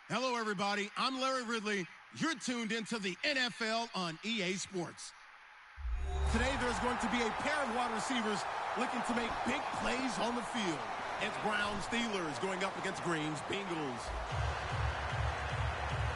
Hello, everybody. I'm Larry Ridley. You're tuned into the NFL on EA Sports. Today, there's going to be a pair of wide receivers looking to make big plays on the field. It's Browns Steelers going up against Greens Bengals.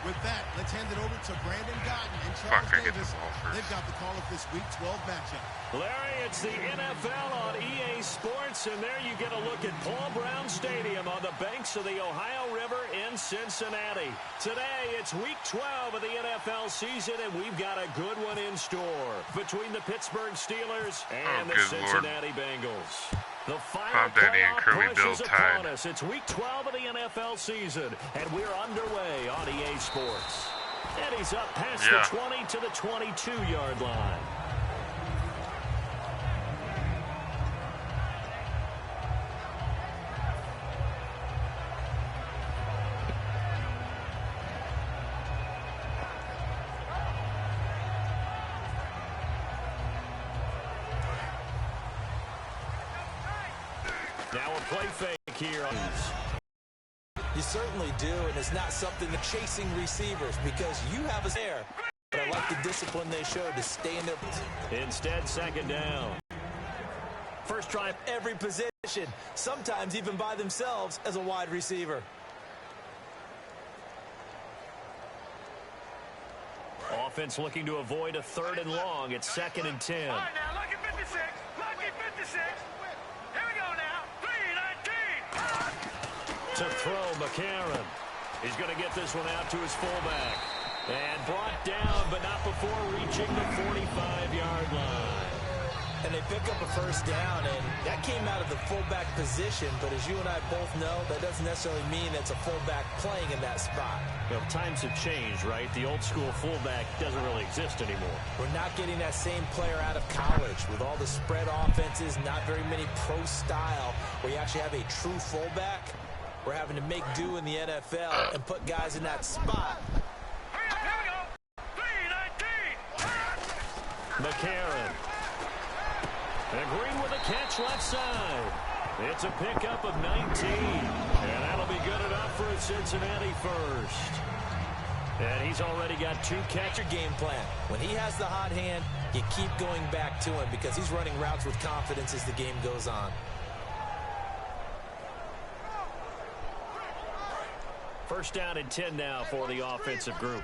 With that, let's hand it over to Brandon Gotton and Charles Davis. They've got the call of this Week 12 matchup. Larry, it's the NFL on EA Sports, and there you get a look at Paul Brown Stadium on the banks of the Ohio River in Cincinnati. Today, it's Week 12 of the NFL season, and we've got a good one in store between the Pittsburgh Steelers and the Cincinnati Bengals. The final playoff push is upon us. It's Week 12 of the NFL season, and we're underway on EA Sports. And he's up past the 20 to the 22-yard line. Now a play fake here. You certainly do, and it's not something to chasing receivers because you have us there. But I like the discipline they showed to stay in their position. Instead, second down. First drive, every position, sometimes even by themselves as a wide receiver. Offense looking to avoid a 3rd and long. It's 2nd and 10. All right, now, lucky 56. Lucky 56. Here we go now. 3-19. To throw, McCarron. He's going to get this one out to his fullback. And brought down, but not before reaching the 45-yard line. And they pick up a first down, and that came out of the fullback position. But as you and I both know, that doesn't necessarily mean it's a fullback playing in that spot. You know, times have changed, right? The old school fullback doesn't really exist anymore. We're not getting that same player out of college with all the spread offenses, not very many pro style, where you actually have a true fullback. We're having to make do in the NFL and put guys in that spot. Here we go. 3-19. McCarron. And Green with a catch left side. It's a pickup of 19. And that'll be good enough for a Cincinnati first. And he's already got 2 catcher game plan. When he has the hot hand, you keep going back to him because he's running routes with confidence as the game goes on. First down and 10 now for the offensive group.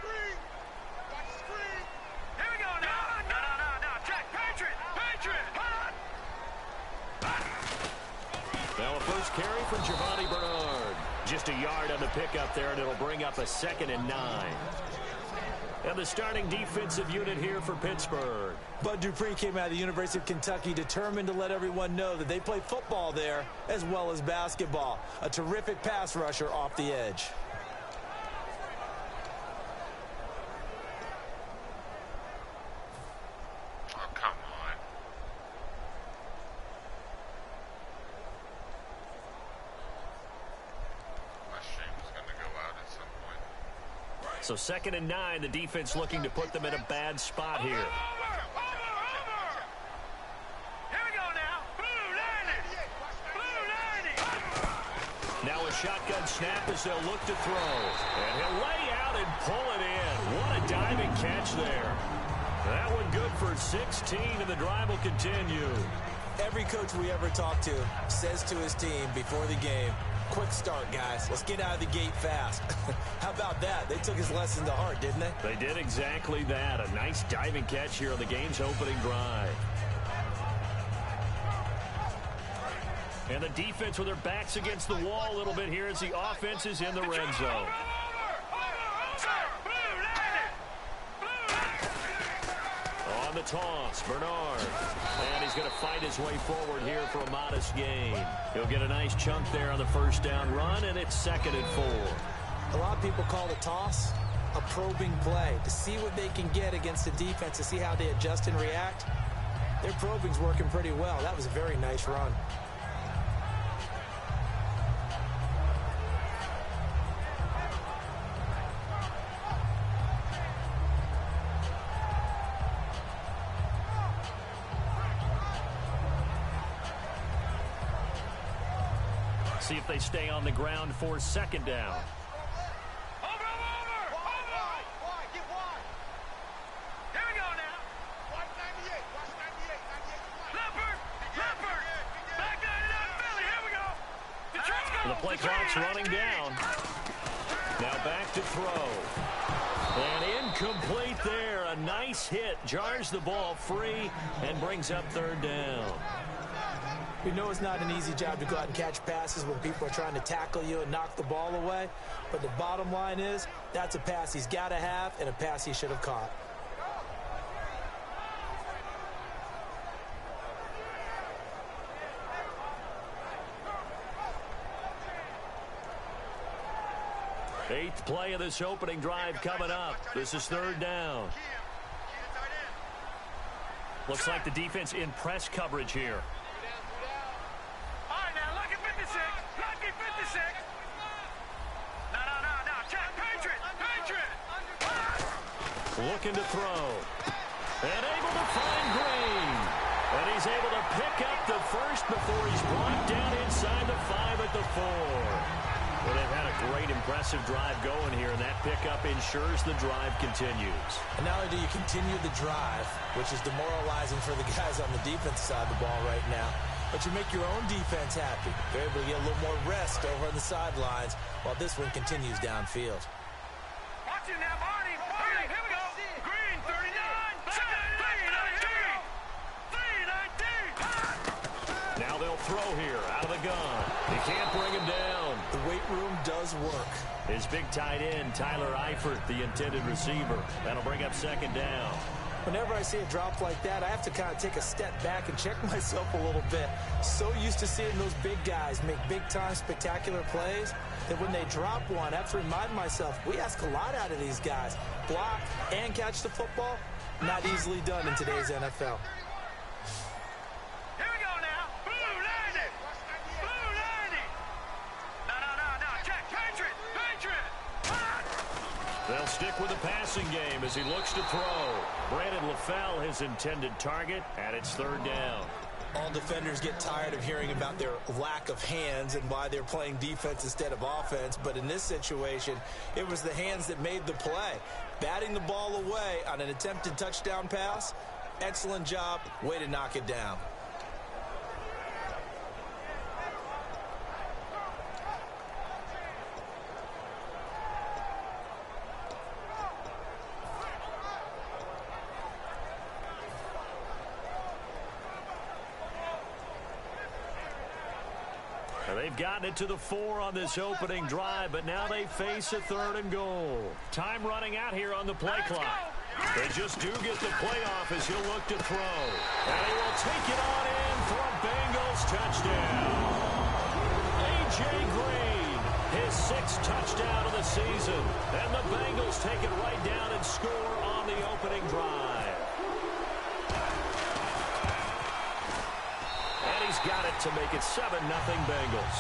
Here we go now. No. Check. Patriot. Now a first carry from Giovanni Bernard. Just a yard on the pickup there, and it'll bring up a 2nd and 9. And the starting defensive unit here for Pittsburgh. Bud Dupree came out of the University of Kentucky determined to let everyone know that they play football there as well as basketball. A terrific pass rusher off the edge. So 2nd and 9, the defense looking to put them in a bad spot here. Over. Here we go now. Blue 90. Now a shotgun snap as they'll look to throw. And he'll lay out and pull it in. What a diving catch there. That one good for 16, and the drive will continue. Every coach we ever talk to says to his team before the game, quick start, guys. Let's get out of the gate fast. How about that? They took his lesson to heart, didn't they? They did exactly that. A nice diving catch here on the game's opening drive. And the defense with their backs against the wall a little bit here as the offense is in the red zone. On the toss, Bernard. And he's going to fight his way forward here for a modest gain. He'll get a nice chunk there on the first down run, and it's 2nd and 4. A lot of people call the toss a probing play to see what they can get against the defense, to see how they adjust and react. Their probing's working pretty well. That was a very nice run. See if they stay on the ground for 2nd down. Over. play clock's running down. Now back to throw. And incomplete there. A nice hit. Jars the ball free and brings up third down. We know it's not an easy job to go out and catch passes when people are trying to tackle you and knock the ball away. But the bottom line is, that's a pass he's got to have and a pass he should have caught. Eighth play of this opening drive coming up. This is third down. Looks like the defense in press coverage here. All right, now, lucky 56. Lucky 56. No. Check. Patriot. Looking to throw. And able to find Green. And he's able to pick up the first before he's brought down inside the 5 at the 4. Well, they've had a great, impressive drive going here, and that pickup ensures the drive continues. And not only do you continue the drive, which is demoralizing for the guys on the defense side of the ball right now, but you make your own defense happy. You're able to get a little more rest over on the sidelines while this one continues downfield. Watch it now, Barney. Here we go. Green, 39. Set. 319. Now they'll throw here out of the gun. He can't bring him down. The weight room does work. His big tight end, Tyler Eifert, the intended receiver. That'll bring up second down. Whenever I see a drop like that, I have to kind of take a step back and check myself a little bit. So used to seeing those big guys make big-time spectacular plays that when they drop one, I have to remind myself, we ask a lot out of these guys. Block and catch the football, not easily done in today's NFL. Here we go now. Blue 90. Blue 90. No. Check. Patriot. They'll stick with the passing game as he looks to throw. Brandon LaFell, his intended target, and it's third down. All defenders get tired of hearing about their lack of hands and why they're playing defense instead of offense. But in this situation, it was the hands that made the play. Batting the ball away on an attempted touchdown pass, excellent job. Way to knock it down. They've gotten it to the 4 on this opening drive, but now they face a 3rd and goal. Time running out here on the play clock. They just do get the playoff as he'll look to throw. And he will take it on in for a Bengals touchdown. A.J. Green, his 6th touchdown of the season. And the Bengals take it right down and score on the opening drive. He's got it to make it 7-0 Bengals.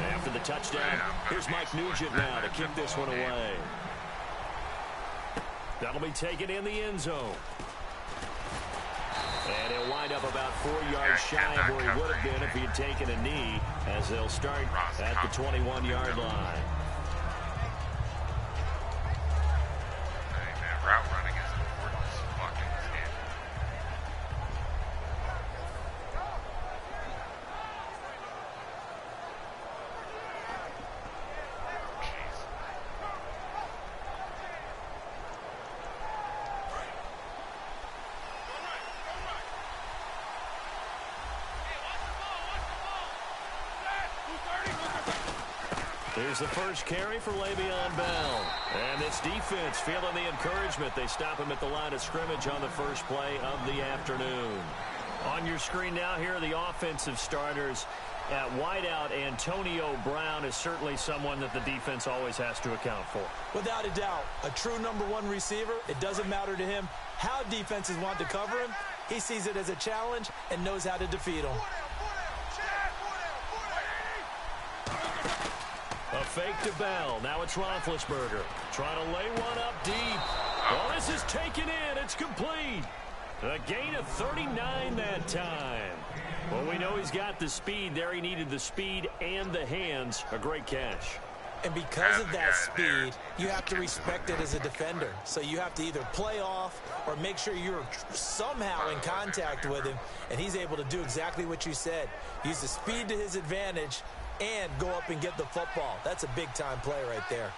After the touchdown, here's Mike Nugent now to kick this one away. That'll be taken in the end zone. And he'll wind up about 4 yards shy of where he would have been if he had taken a knee, as they'll start at the 21-yard line. Route running is important as fucking game. Jeez. Here's the first carry for Le'Veon Bell. And this defense feeling the encouragement. They stop him at the line of scrimmage on the first play of the afternoon. On your screen now, here are the offensive starters. At wideout, Antonio Brown is certainly someone that the defense always has to account for. Without a doubt, a true #1 receiver. It doesn't matter to him how defenses want to cover him. He sees it as a challenge and knows how to defeat them. A fake to Bell. Now it's Roethlisberger. Trying to lay one up deep. Oh, this is taken in. It's complete. A gain of 39 that time. Well, we know he's got the speed there. He needed the speed and the hands. A great catch. And because of that speed, you have to respect it as a defender. So you have to either play off or make sure you're somehow in contact with him, and he's able to do exactly what you said. Use the speed to his advantage and go up and get the football. That's a big-time play right there.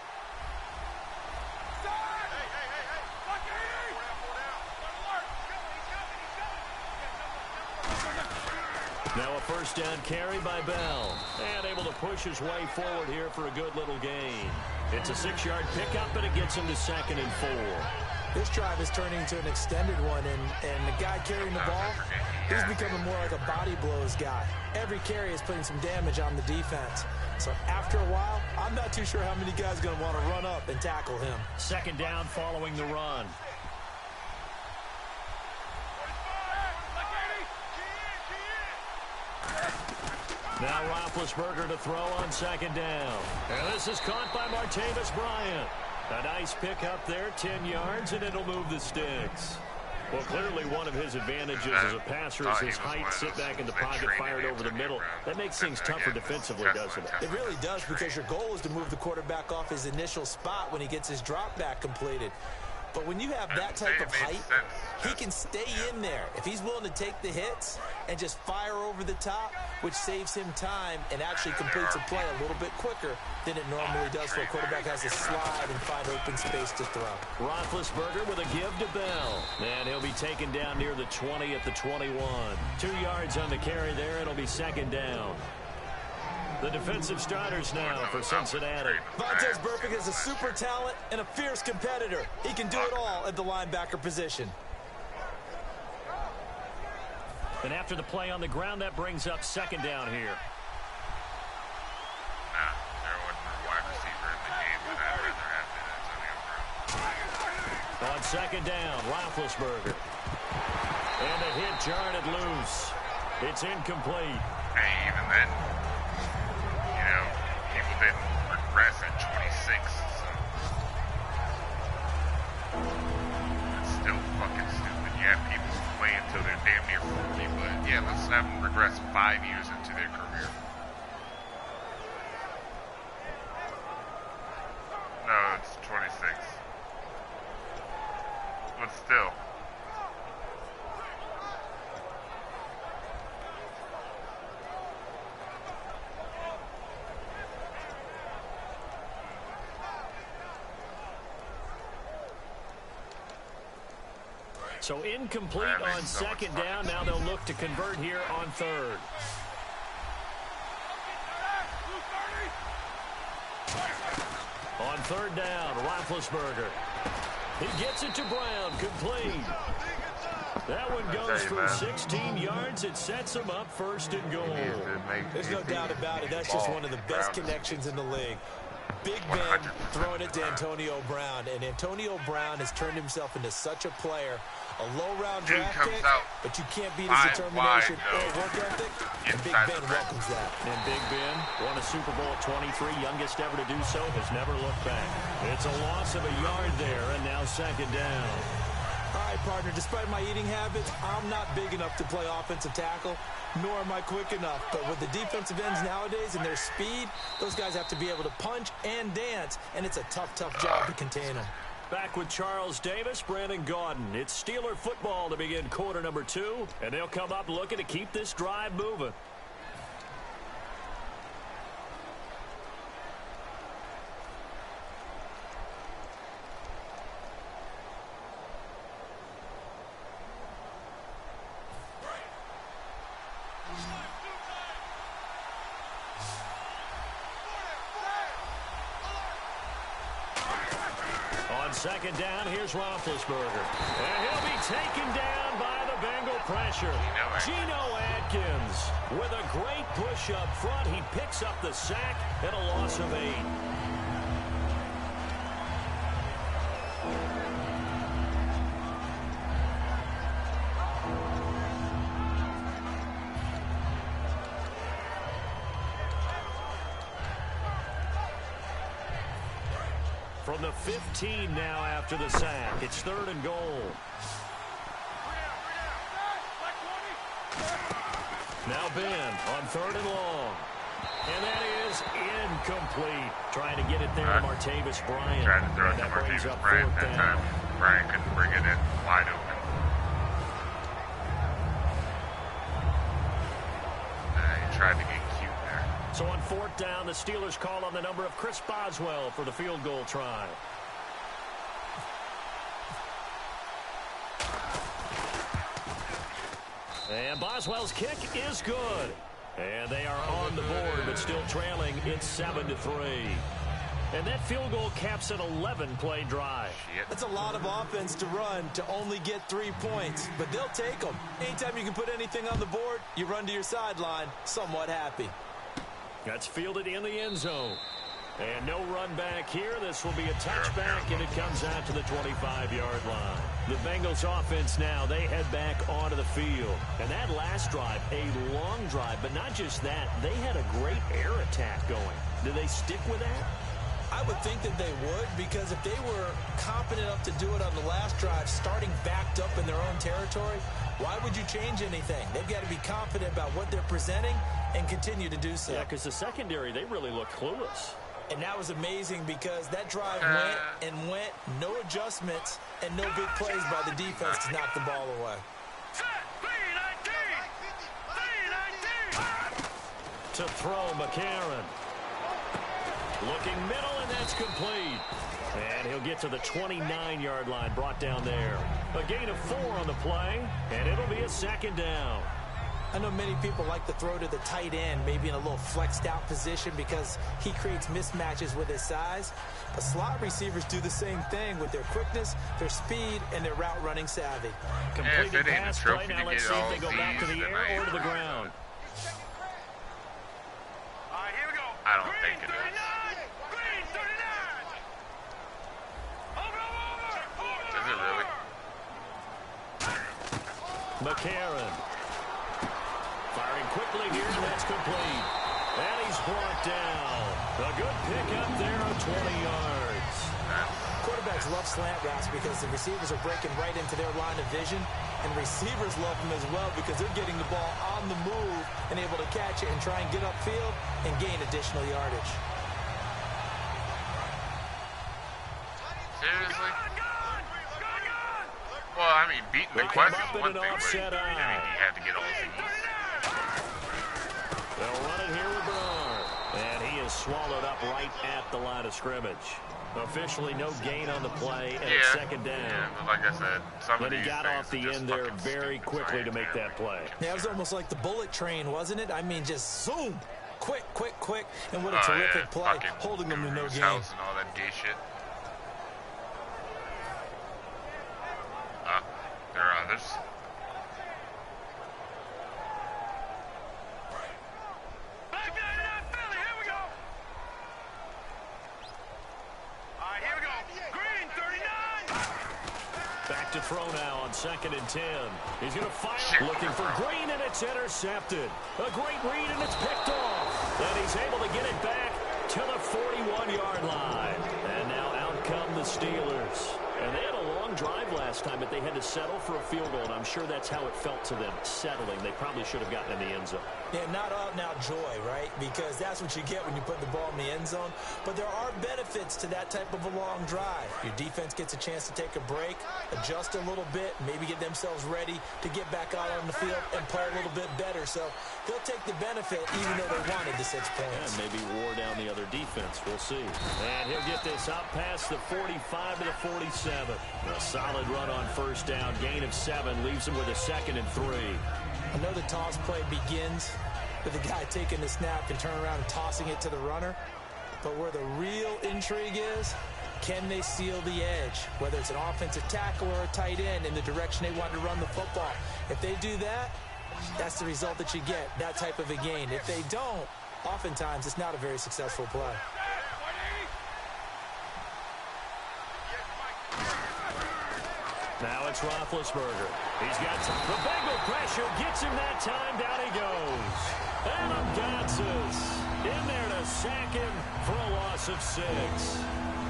Now a first down carry by Bell. And able to push his way forward here for a good little gain. It's a 6-yard pickup, and it gets him to 2nd and 4. This drive is turning into an extended one, and the guy carrying the ball, he's becoming more like a body blows guy. Every carry is putting some damage on the defense. So after a while, I'm not too sure how many guys are going to want to run up and tackle him. 2nd down following the run. Now Roethlisberger to throw on 2nd down. And this is caught by Martavis Bryant. A nice pickup there, 10 yards, and it'll move the sticks. Well, clearly one of his advantages as a passer is his height, sit back in the pocket, fired over the middle. That makes things tougher defensively, doesn't it? It really does, because your goal is to move the quarterback off his initial spot when he gets his drop back completed. But when you have that type of height, he can stay in there. If he's willing to take the hits and just fire over the top, which saves him time and actually completes a play a little bit quicker than it normally does, so a quarterback has to slide and find open space to throw. Roethlisberger with a give to Bell. And he'll be taken down near the 20 at the 21. 2 yards on the carry there. It'll be 2nd down. The defensive starters now for Cincinnati. Vontaze Burfict is a super talent and a fierce competitor. He can do it all at the linebacker position. And after the play on the ground, that brings up 2nd down here. There wasn't a wide receiver in the game, but I'd rather have Antonio Brown. On 2nd down, Roethlisberger. And a hit jarred it loose. It's incomplete. Hey, even then, you know, people didn't regress at 26, so it's still fucking stupid. Yeah, people play until they're damn near 40, but yeah, let's have them regress 5 years into their career. No, it's 26. But still. So incomplete on 2nd down. Now they'll look to convert here on 3rd. On 3rd down, Roethlisberger. He gets it to Brown, complete. That one goes for 16 yards. It sets him up 1st and goal. There's no doubt about it. That's just one of the best connections in the league. Big Ben throwing it to Antonio Brown, and Antonio Brown has turned himself into such a player. A low-round draft pick, but you can't beat his determination or work ethic, and Big Ben welcomes that. And Big Ben won a Super Bowl at 23, youngest ever to do so, has never looked back. It's a loss of a yard there, and now 2nd down. All right, partner, despite my eating habits, I'm not big enough to play offensive tackle, nor am I quick enough. But with the defensive ends nowadays and their speed, those guys have to be able to punch and dance, and it's a tough, tough job to contain them. Back with Charles Davis, Brandon Gaudin. It's Steeler football to begin quarter number 2, and they'll come up looking to keep this drive moving. On 2nd down, here's Roethlisberger. And he'll be taken down by the Bengal pressure. Geno Atkins with a great push up front. He picks up the sack and a loss of 8. From the 15 now after the sack. It's 3rd and goal. Now Ben on 3rd and long. And that is incomplete. Trying to get it there to Martavis Bryant. Tried to throw it to Martavis Bryant that time. Bryant couldn't bring it in wide open. He tried to get cute there. So on 4th down, the Steelers call on the number of Chris Boswell for the field goal try. And Boswell's kick is good. And they are on the board, but still trailing. It's 7-3. And that field goal caps an 11-play drive. That's a lot of offense to run to only get 3 points, but they'll take them. Anytime you can put anything on the board, you run to your sideline, somewhat happy. That's fielded in the end zone. And no run back here. This will be a touchback, and it comes out to the 25-yard line. The Bengals offense now, they head back onto the field. And that last drive, a long drive, but not just that. They had a great air attack going. Do they stick with that? I would think that they would, because if they were confident enough to do it on the last drive, starting backed up in their own territory, why would you change anything? They've got to be confident about what they're presenting and continue to do so. Yeah, because the secondary, they really look clueless. And that was amazing because that drive went, no adjustments, and no big plays by the defense to knock the ball away. To throw, McCarron. Looking middle, and that's complete. And he'll get to the 29-yard line, brought down there. A gain of 4 on the play, and it'll be a 2nd down. I know many people like to throw to the tight end, maybe in a little flexed out position because he creates mismatches with his size. But slot receivers do the same thing with their quickness, their speed, and their route running savvy. Completed pass play. Now let's see if they go back to the air or to the ground. All right, here we go. I don't think it is. Green 39. Over. Is it really? McCarron. Firing quickly here, and that's complete. And he's brought down. A good pickup there on 20 yards. Quarterbacks love slant routes because the receivers are breaking right into their line of vision, and receivers love them as well because they're getting the ball on the move and able to catch it and try and get upfield and gain additional yardage. Seriously? Well, I mean, beating the question is one thing, but you have to get all these. They'll run it here with Bernard. And he is swallowed up right at the line of scrimmage. Officially no gain on the play, and it's 2nd down. Yeah, but like I said, some of these got off the end there very quickly to make that play. Yeah, it was almost like the bullet train, wasn't it? I mean, just zoom. Quick, quick, quick. And what a terrific play, holding them to no gain. House and all that gay shit. There are others. Back to throw now on 2nd and 10. He's going to fire. Looking for Green, and it's intercepted. A great read, and it's picked off. And he's able to get it back to the 41-yard line. And now out come the Steelers. And they had a long drive last time, but they had to settle for a field goal, and I'm sure that's how it felt to them, settling. They probably should have gotten in the end zone. Yeah, not out-and-out joy, right? Because that's what you get when you put the ball in the end zone. But there are benefits to that type of a long drive. Your defense gets a chance to take a break, adjust a little bit, maybe get themselves ready to get back out on the field and play a little bit better. So they'll take the benefit even though they wanted the 6 points. And maybe wore down the other defense. We'll see. And he'll get this up past the 45 to the 47. A solid run on 1st down. Gain of 7 leaves him with a 2nd and 3. I know the toss play begins with the guy taking the snap and turning around and tossing it to the runner. But where the real intrigue is, can they seal the edge? Whether it's an offensive tackle or a tight end in the direction they want to run the football. If they do that, that's the result that you get, that type of a gain. If they don't, oftentimes it's not a very successful play. Now it's Roethlisberger. He's got time. The Bengal pressure gets him that time. Down he goes. Adam Gotsis in there to sack him for a loss of 6.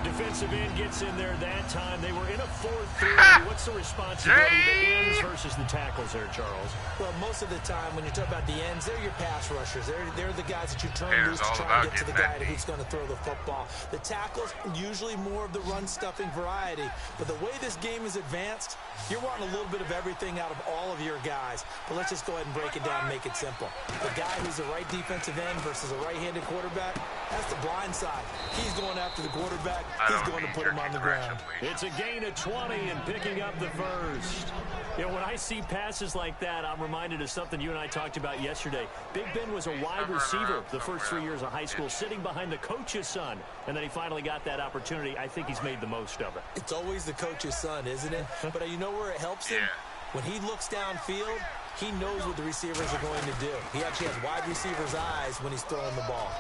Defensive end gets in there that time. They were in a 4-3. What's the responsibility of the ends versus the tackles there, Charles? Well, most of the time when you're talking about the ends, they're your pass rushers. They're the guys that you turn Bears loose to all try about and get to the getting guy that who's going to throw the football. The tackles, usually more of the run-stuffing variety. But the way this game is advanced, you're wanting a little bit of everything out of all of your guys. But let's just go ahead and break it down and make it simple. The guy who's the right defensive end versus a right-handed quarterback, that's the blind side. He's going after the quarterback. He's going to put him on the ground. It's a gain of 20 and picking up the first. You know, when I see passes like that, I'm reminded of something you and I talked about yesterday. Big Ben was a wide receiver the first 3 years of high school, sitting behind the coach's son. And then he finally got that opportunity. I think he's made the most of it. It's always the coach's son, isn't it? But you know where it helps him? When he looks downfield, he knows what the receivers are going to do. He actually has wide receivers' eyes when he's throwing the ball.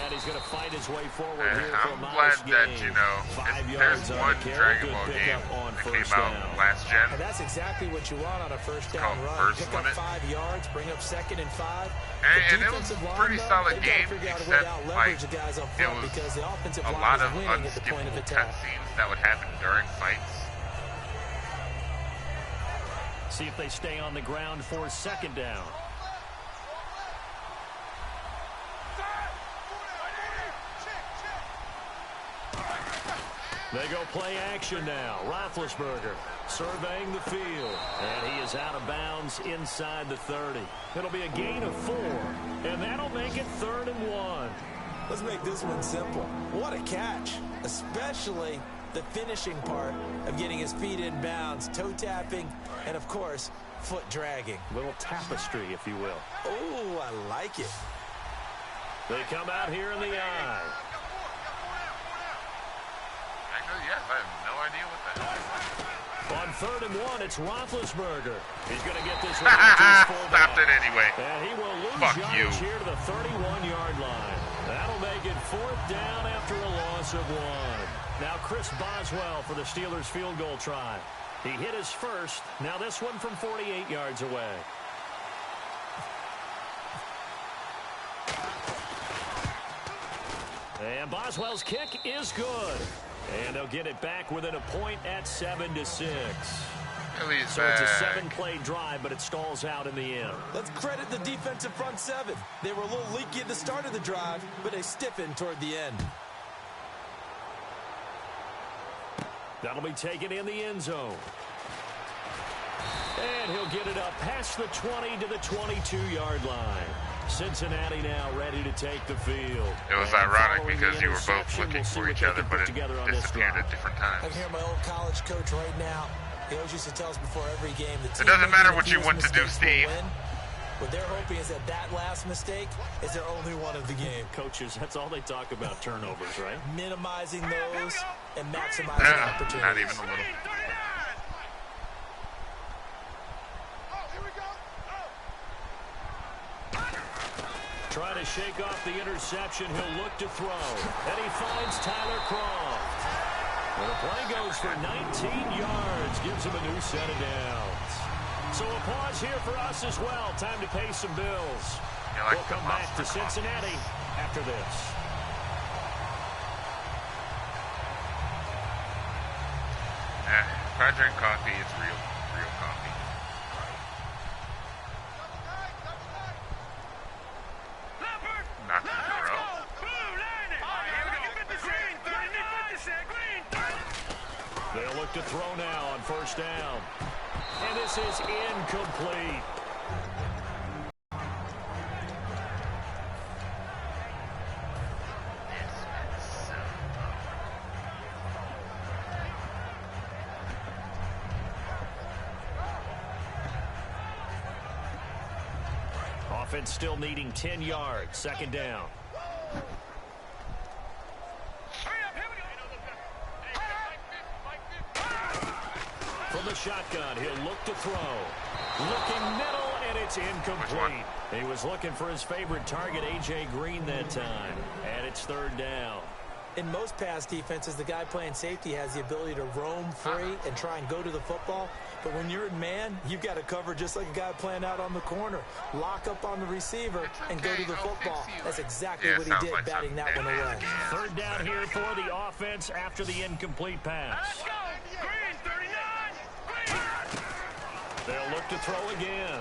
And he's going to find his way forward here for a I'm modest glad gain. that, you know, there's one Dragon Ball game that came out last gen. And that's exactly what you want on a first down run. First Pick up Limit. 5 yards, bring up 2nd and 5. And it was a pretty solid game, except like it was a lot of unskippable cutscenes that would happen during fights. See if they stay on the ground for 2nd down. They go play action now. Roethlisberger surveying the field. And he is out of bounds inside the 30. It'll be a gain of 4. And that'll make it 3rd and 1. Let's make this one simple. What a catch. Especially the finishing part of getting his feet in bounds, toe tapping, and of course, foot dragging. Little tapestry, if you will. Oh, I like it. They come out here in the eye. Yes, I have no idea what that is. On 3rd and 1, it's Roethlisberger. He's going to get this one to his fullback. Stopped it anyway. And he will lose yardage here to the 31-yard line. That'll make it 4th down after a loss of 1. Now Chris Boswell for the Steelers field goal try. He hit his first. Now this one from 48 yards away. And Boswell's kick is good. And they'll get it back within a point at 7-6. So it's a 7-play drive, but it stalls out in the end. Let's credit the defensive front 7. They were a little leaky at the start of the drive, but they stiffened toward the end. That'll be taken in the end zone. And he'll get it up past the 20 to the 22-yard line. Cincinnati now ready to take the field. It was ironic because you were both looking for each other, but it disappeared at different I times. can hear my old college coach right now. He always used to tell us before every game that It doesn't matter what you want to do, Steve. What they're hoping is that that last mistake is their only one of the game. Coaches, that's all they talk about, turnovers, right? Minimizing those and maximizing opportunities. Not even a little. Trying to shake off the interception. He'll look to throw. And he finds Tyler Croft. And the play goes for 19 yards. Gives him a new set of downs. So a pause here for us as well. Time to pay some bills. We'll come back to Cincinnati after this. If I drink coffee, it's real coffee. Not in a row. They'll look to throw now on 1st down. And this is incomplete. Offense still needing 10 yards. 2nd down. From the shotgun, he'll look to throw. Looking middle, and it's incomplete. He was looking for his favorite target, A.J. Green, that time. And it's 3rd down. In most pass defenses, the guy playing safety has the ability to roam free and try and go to the football. But when you're in man, you've got to cover just like a guy playing out on the corner. Lock up on the receiver and go to the football. That's exactly what he did, batting that one away. Third down here for the offense after the incomplete pass. Let's go. Green, 39. Green. They'll look to throw again.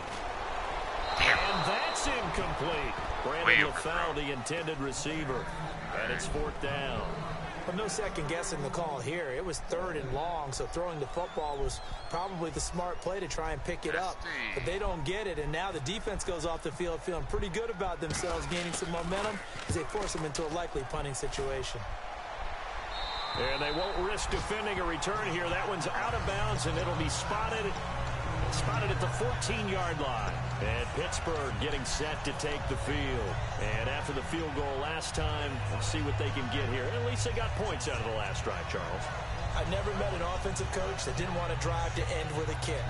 And that's incomplete. Brandon LaFell, the intended receiver. And it's fourth down. But no second guessing the call here. It was third and long, so throwing the football was probably the smart play to try and pick it up. But they don't get it, and now the defense goes off the field feeling pretty good about themselves, gaining some momentum as they force them into a likely punting situation. And they won't risk defending a return here. That one's out of bounds, and it'll be spotted at the 14-yard line. And Pittsburgh getting set to take the field. And after the field goal last time, let's see what they can get here. At least they got points out of the last drive, Charles. I never met an offensive coach that didn't want to drive to end with a kick.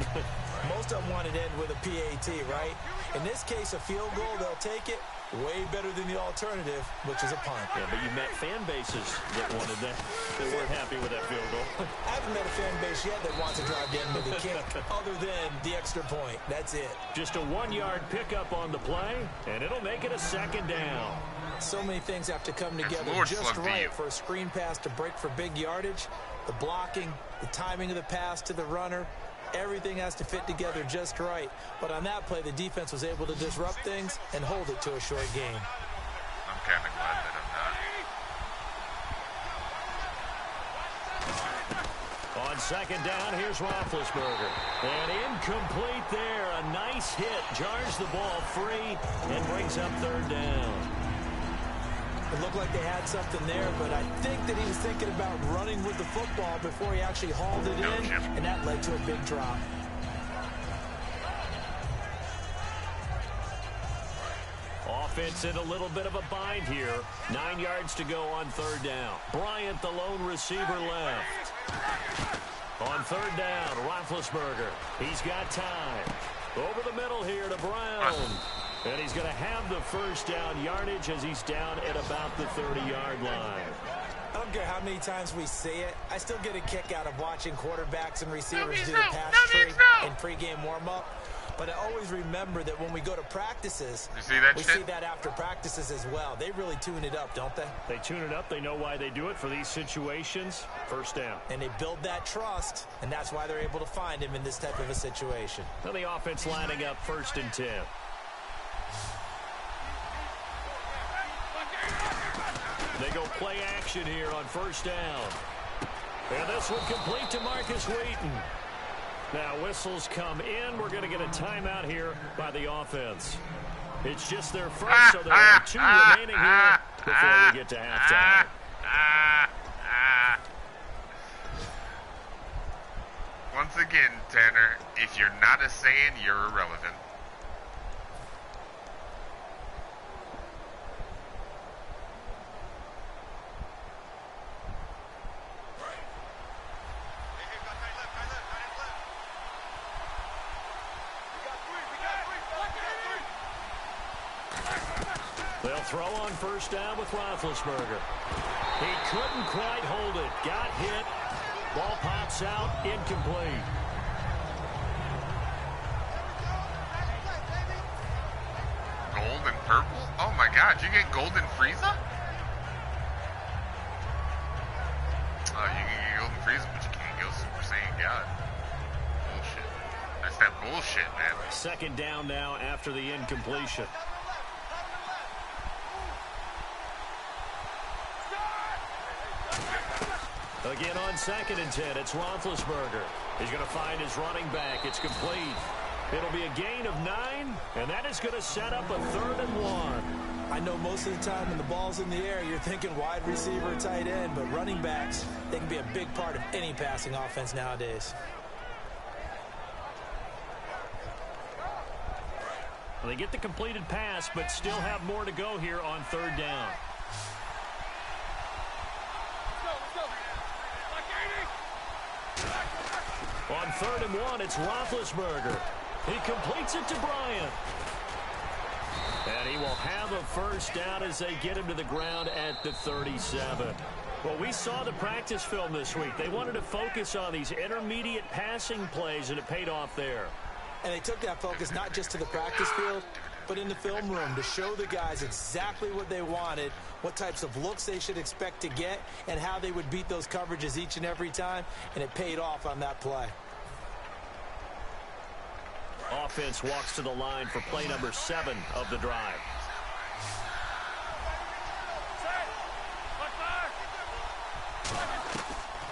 Most of them wanted to end with a PAT, right? In this case, a field goal, they'll take it. Way better than the alternative, which is a punt. Yeah, but you met fan bases that wanted that. They weren't happy with that field goal. I haven't met a fan base yet that wants to drive in with a kick other than the extra point. That's it. Just a 1-yard pickup on the play, and it'll make it a second down. So many things have to come together just right for a screen pass to break for big yardage. The blocking, the timing of the pass to the runner, everything has to fit together just right. But on that play, the defense was able to disrupt things and hold it to a short game. I'm kind of glad that I'm not. On second down, here's Roethlisberger. And incomplete there. A nice hit. Jars the ball free and brings up third down. It looked like they had something there, but I think that he was thinking about running with the football before he actually hauled it in, and that led to a big drop. Offense in a little bit of a bind here. 9 yards to go on third down. Bryant, the lone receiver, left. On third down, Roethlisberger. He's got time. Over the middle here to Brown. And he's going to have the first down yardage as he's down at about the 30-yard line. I don't care how many times we say it. I still get a kick out of watching quarterbacks and receivers do the pass tree in pregame warm-up. But I always remember that when we go to practices, we see that after practices as well. They really tune it up, don't they? They tune it up. They know why they do it for these situations. First down. And they build that trust, and that's why they're able to find him in this type of a situation. Now the offense lining up 1st and 10. They go play action here on first down. And this one complete to Marcus Wheaton. Now whistles come in. We're going to get a timeout here by the offense. It's just their first, so there are 2 remaining here before we get to halftime. Once again, Tanner, if you're not a Saiyan, you're irrelevant. They'll throw on first down with Roethlisberger. He couldn't quite hold it. Got hit. Ball pops out. Incomplete. Gold and purple? Oh my god, you get golden Frieza? Oh, you can get golden Frieza, but you can't go Super Saiyan God. Bullshit. That's that bullshit, man. Second down now after the incompletion. Again on 2nd and 10, it's Roethlisberger. He's going to find his running back. It's complete. It'll be a gain of 9, and that is going to set up a 3rd and 1. I know most of the time when the ball's in the air, you're thinking wide receiver, tight end, but running backs, they can be a big part of any passing offense nowadays. Well, they get the completed pass, but still have more to go here on 3rd down. On 3rd and 1, it's Roethlisberger. He completes it to Bryant. And he will have a first down as they get him to the ground at the 37. Well, we saw the practice film this week. They wanted to focus on these intermediate passing plays, and it paid off there. And they took that focus not just to the practice field, but in the film room to show the guys exactly what they wanted, what types of looks they should expect to get, and how they would beat those coverages each and every time, and it paid off on that play. Offense walks to the line for play number 7 of the drive.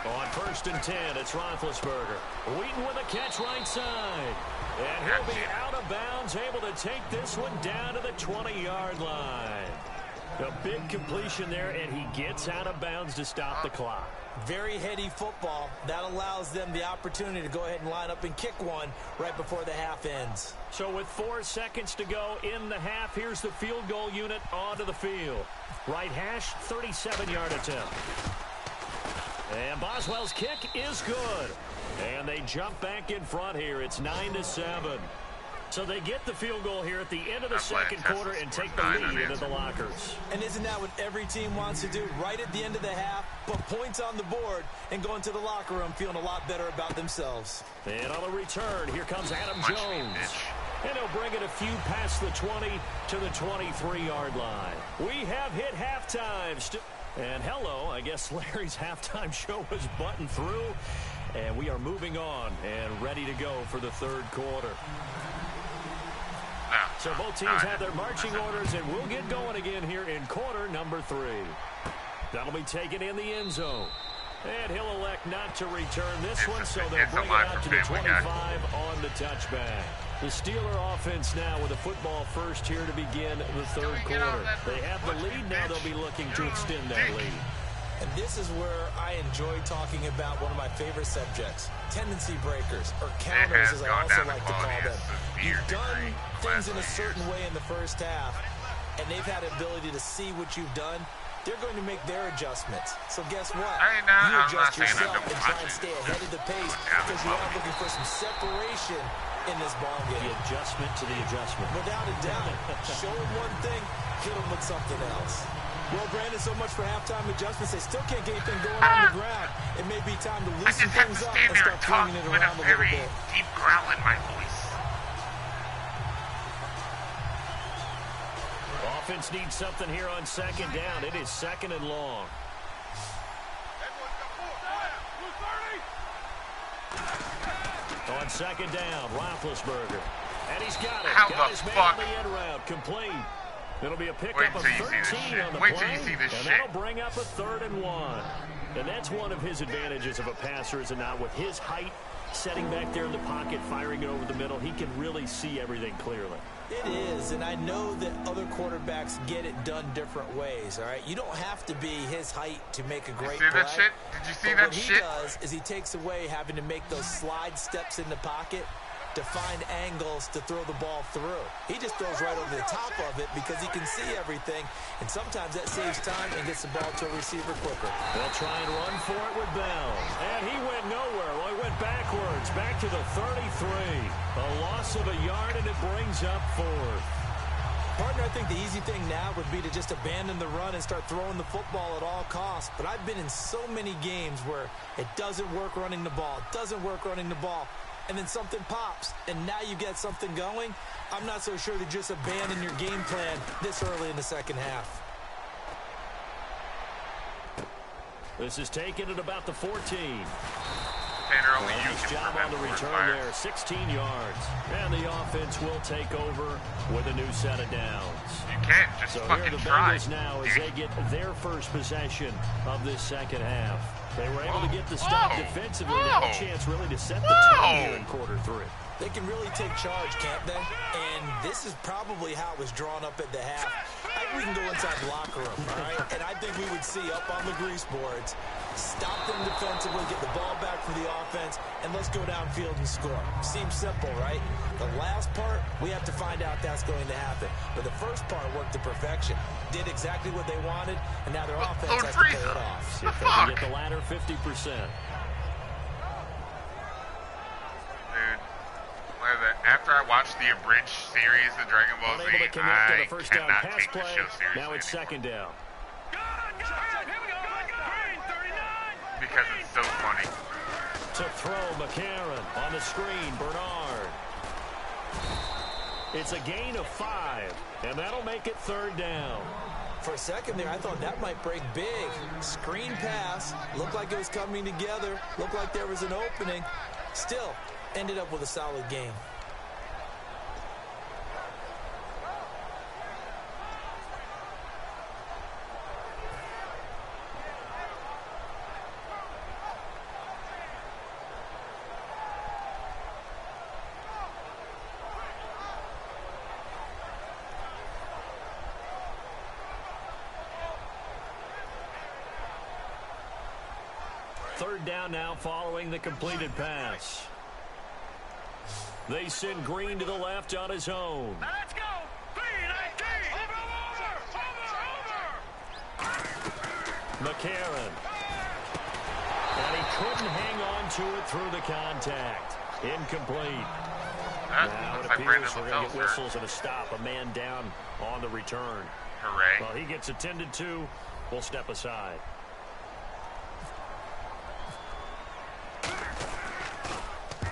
On 1st and 10, it's Roethlisberger. Wheaton with a catch right side. And he'll be out of bounds, able to take this one down to the 20-yard line. A big completion there, and he gets out of bounds to stop the clock. Very heady football. That allows them the opportunity to go ahead and line up and kick one right before the half ends. So with 4 seconds to go in the half, here's the field goal unit onto the field. Right hash, 37-yard attempt. And Boswell's kick is good. And they jump back in front here. It's 9-7. So they get the field goal here at the end of the second quarter and take the lead into the lockers. And isn't that what every team wants to do? Right at the end of the half, put points on the board and go into the locker room feeling a lot better about themselves. And on the return, here comes Adam Jones. And he'll bring it a few past the 20 to the 23-yard line. We have hit halftime. And hello, I guess Larry's halftime show was buttoned through. And we are moving on and ready to go for the third quarter. So both teams have their marching orders, and we'll get going again here in quarter number 3. That'll be taken in the end zone. And he'll elect not to return this one, so they'll bring it out to the 25 on the touchback. The Steeler offense now with a football first here to begin the third quarter. They have the lead. Now they'll be looking to extend that lead. And this is where I enjoy talking about one of my favorite subjects, tendency breakers, or counters as I also like to call them. You've done things in a certain way in the first half, and they've had the ability to see what you've done. They're going to make their adjustments. So guess what? You adjust yourself and try and stay ahead of the pace because you are looking for some separation in this ball game. The adjustment to the adjustment. Without a doubt. Show them one thing, hit them with something else. Well, Brandon, so much for halftime adjustments. They still can't get anything going on the ground. It may be time to loosen things up and start flinging it around a little bit. Deep growl in my voice. Offense needs something here on second down. It is second and long. On second down, Roethlisberger. And he's got it. Got his man on the end route. Complete. It'll be a pickup of 13 on the play, and that'll bring up a 3rd and 1. And that's one of his advantages of a passer, is it not? With his height, setting back there in the pocket, firing it over the middle, he can really see everything clearly. It is, and I know that other quarterbacks get it done different ways, all right? You don't have to be his height to make a great play. Did you see that shit? What he does is he takes away having to make those slide steps in the pocket to find angles to throw the ball through. He just throws right over the top of it because he can see everything, and sometimes that saves time and gets the ball to a receiver quicker. They'll try and run for it with Bell. And he went nowhere. Well, he went backwards, back to the 33. A loss of a yard, and it brings up 4th. Partner, I think the easy thing now would be to just abandon the run and start throwing the football at all costs. But I've been in so many games where it doesn't work running the ball, and then something pops, and now you get something going. I'm not so sure to just abandon your game plan this early in the second half. This is taken at about the 14. Nice job on the return there, 16 yards. And the offense will take over with a new set of downs. You can't just so fucking here the try. Bengals now as they get their first possession of this second half. They were able to get the stop defensively. Now a chance really to set the tone here in quarter 3. They can really take charge, can't they? And this is probably how it was drawn up at the half. I think we can go inside the locker room, all right? And I think we would see up on the grease boards, stop them defensively, get the ball back for the offense, and let's go downfield and score. Seems simple, right? The last part, we have to find out that's going to happen. But the first part worked to perfection. Did exactly what they wanted, and now their offense has to pay it off. See if they can get the latter 50%. After I watched the abridged series of Dragon Ball Z, I cannot take this show seriously. Now it's second down. because it's so funny. To throw, McCarron on the screen, Bernard. It's a gain of 5, and that'll make it 3rd down. For a second there, I thought that might break big. Screen pass, looked like it was coming together, looked like there was an opening. Still, ended up with a solid game. Third down now following the completed pass. They send Green to the left on his own. Now let's go. 3-19. Over. McCarron. And he couldn't hang on to it through the contact. Incomplete. Now it appears we're going to get whistles and a stop. A man down on the return. Hooray. Well, he gets attended to. We'll step aside.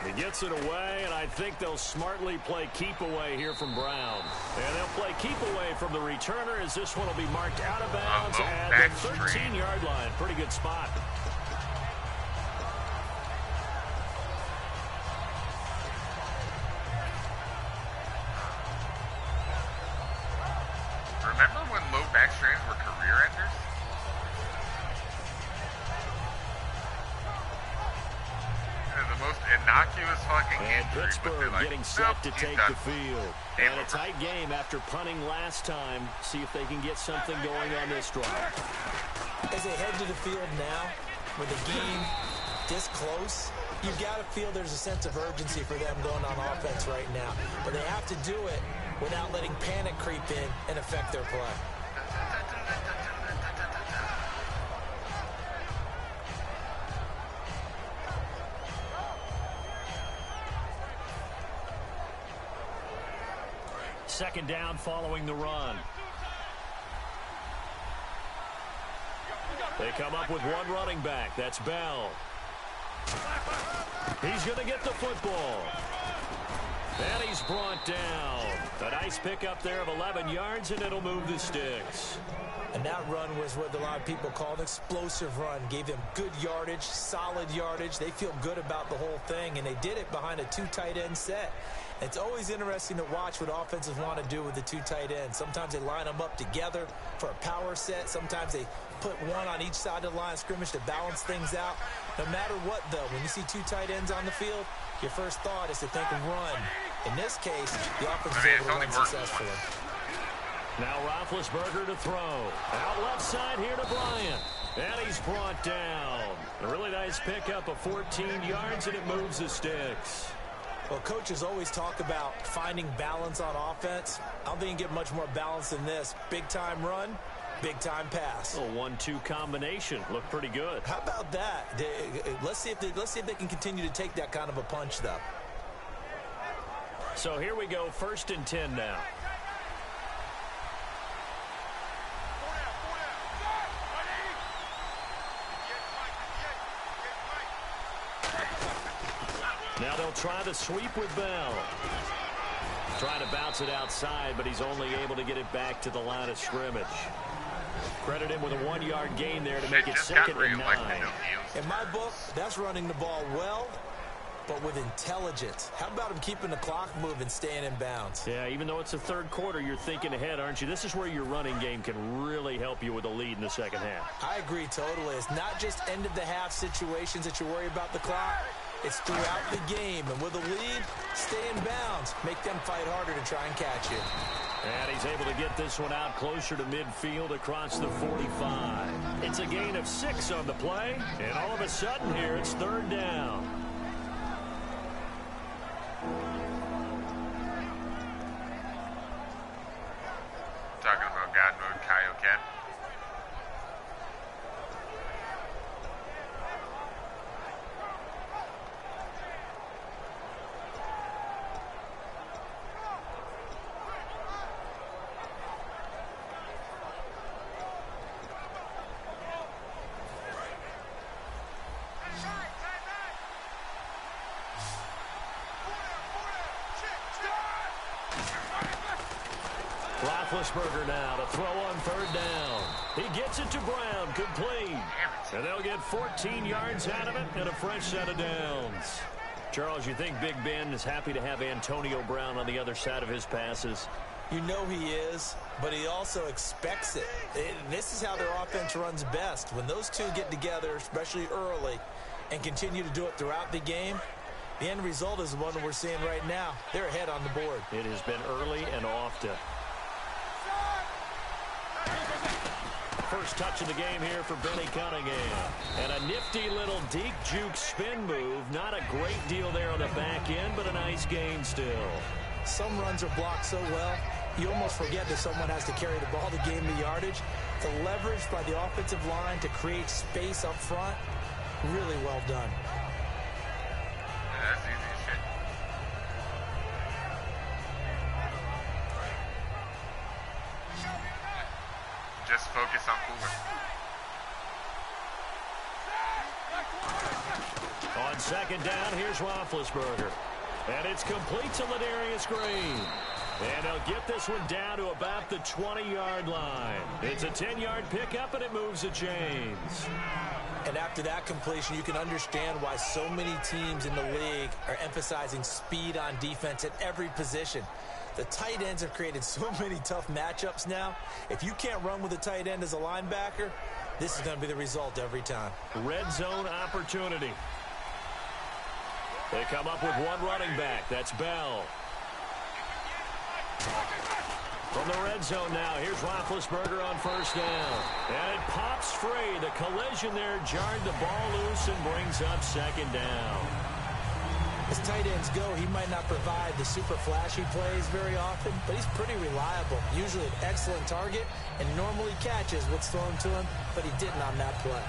He gets it away, and I think they'll smartly play keep away here from Brown. And they'll play keep away from the returner as this one will be marked out of bounds at the 13-yard line. Pretty good spot. Remember when low back strains were career enders? The most innocuous fucking And injury. Shittsburgh Like, getting set nope, to he's take done. the field. Game And a over. tight game after punting last time. See if they can get something going on this drive. As they head to the field now, with the game this close, you've got to feel there's a sense of urgency for them going on offense right now. But they have to do it without letting panic creep in and affect their play. Second down following the run. They come up with one running back. That's Bell. He's going to get the football. And he's brought down. A nice pickup there of 11 yards, and it'll move the sticks. And that run was what a lot of people call an explosive run. Gave them good yardage, solid yardage. They feel good about the whole thing, and they did it behind a 2 tight end set. It's always interesting to watch what offenses want to do with the 2 tight ends. Sometimes they line them up together for a power set. Sometimes they put one on each side of the line of scrimmage to balance things out. No matter what, though, when you see 2 tight ends on the field, your first thought is to think of run. In this case, the offense is able to run successfully. Now Roethlisberger to throw. Out left side here to Bryant. And he's brought down. A really nice pickup of 14 yards, and it moves the sticks. Well, coaches always talk about finding balance on offense. I don't think you can get much more balance than this. Big-time run, big-time pass. A 1-2 combination. Looked pretty good. How about that? Let's see if they can continue to take that kind of a punch, though. So here we go, 1st and 10 now. Now they'll try the sweep with Bell. Trying to bounce it outside, but he's only able to get it back to the line of scrimmage. Credit him with a 1-yard gain there to make it 2nd and 9. In my book, that's running the ball well, but with intelligence. How about him keeping the clock moving, staying in bounds? Yeah, even though it's the 3rd quarter, you're thinking ahead, aren't you? This is where your running game can really help you with a lead in the 2nd half. I agree totally. It's not just end-of-the-half situations that you worry about the clock. It's throughout the game. And with a lead, stay in bounds. Make them fight harder to try and catch you. And he's able to get this one out closer to midfield across the 45. It's a gain of 6 on the play. And all of a sudden here, it's 3rd down. Talking about God mode, Kaioken. Roethlisberger now to throw on third down. He gets it to Brown, complete. And they'll get 14 yards out of it and a fresh set of downs. Charles, you think Big Ben is happy to have Antonio Brown on the other side of his passes? You know he is, but he also expects it. This is how their offense runs best. When those two get together, especially early, and continue to do it throughout the game, the end result is the one we're seeing right now. They're ahead on the board. It has been early and often. First touch of the game here for Benny Cunningham. And a nifty little deke juke spin move. Not a great deal there on the back end, but a nice gain still. Some runs are blocked so well, you almost forget that someone has to carry the ball to gain the yardage. The leverage by the offensive line to create space up front, really well done. That's easy as shit. Just focus on Cooler. On second down, here's Roethlisberger. And it's complete to Ladarius Green. And they'll get this one down to about the 20-yard line. It's a 10-yard pickup, and it moves the chains. And after that completion, you can understand why so many teams in the league are emphasizing speed on defense at every position. The tight ends have created so many tough matchups now. If you can't run with a tight end as a linebacker, this is going to be the result every time. Red zone opportunity. They come up with one running back. That's Bell. From the red zone now, here's Roethlisberger on first down. And it pops free. The collision there jarred the ball loose and brings up second down. As tight ends go, he might not provide the super flashy plays very often, but he's pretty reliable. Usually an excellent target and normally catches what's thrown to him, but he didn't on that play.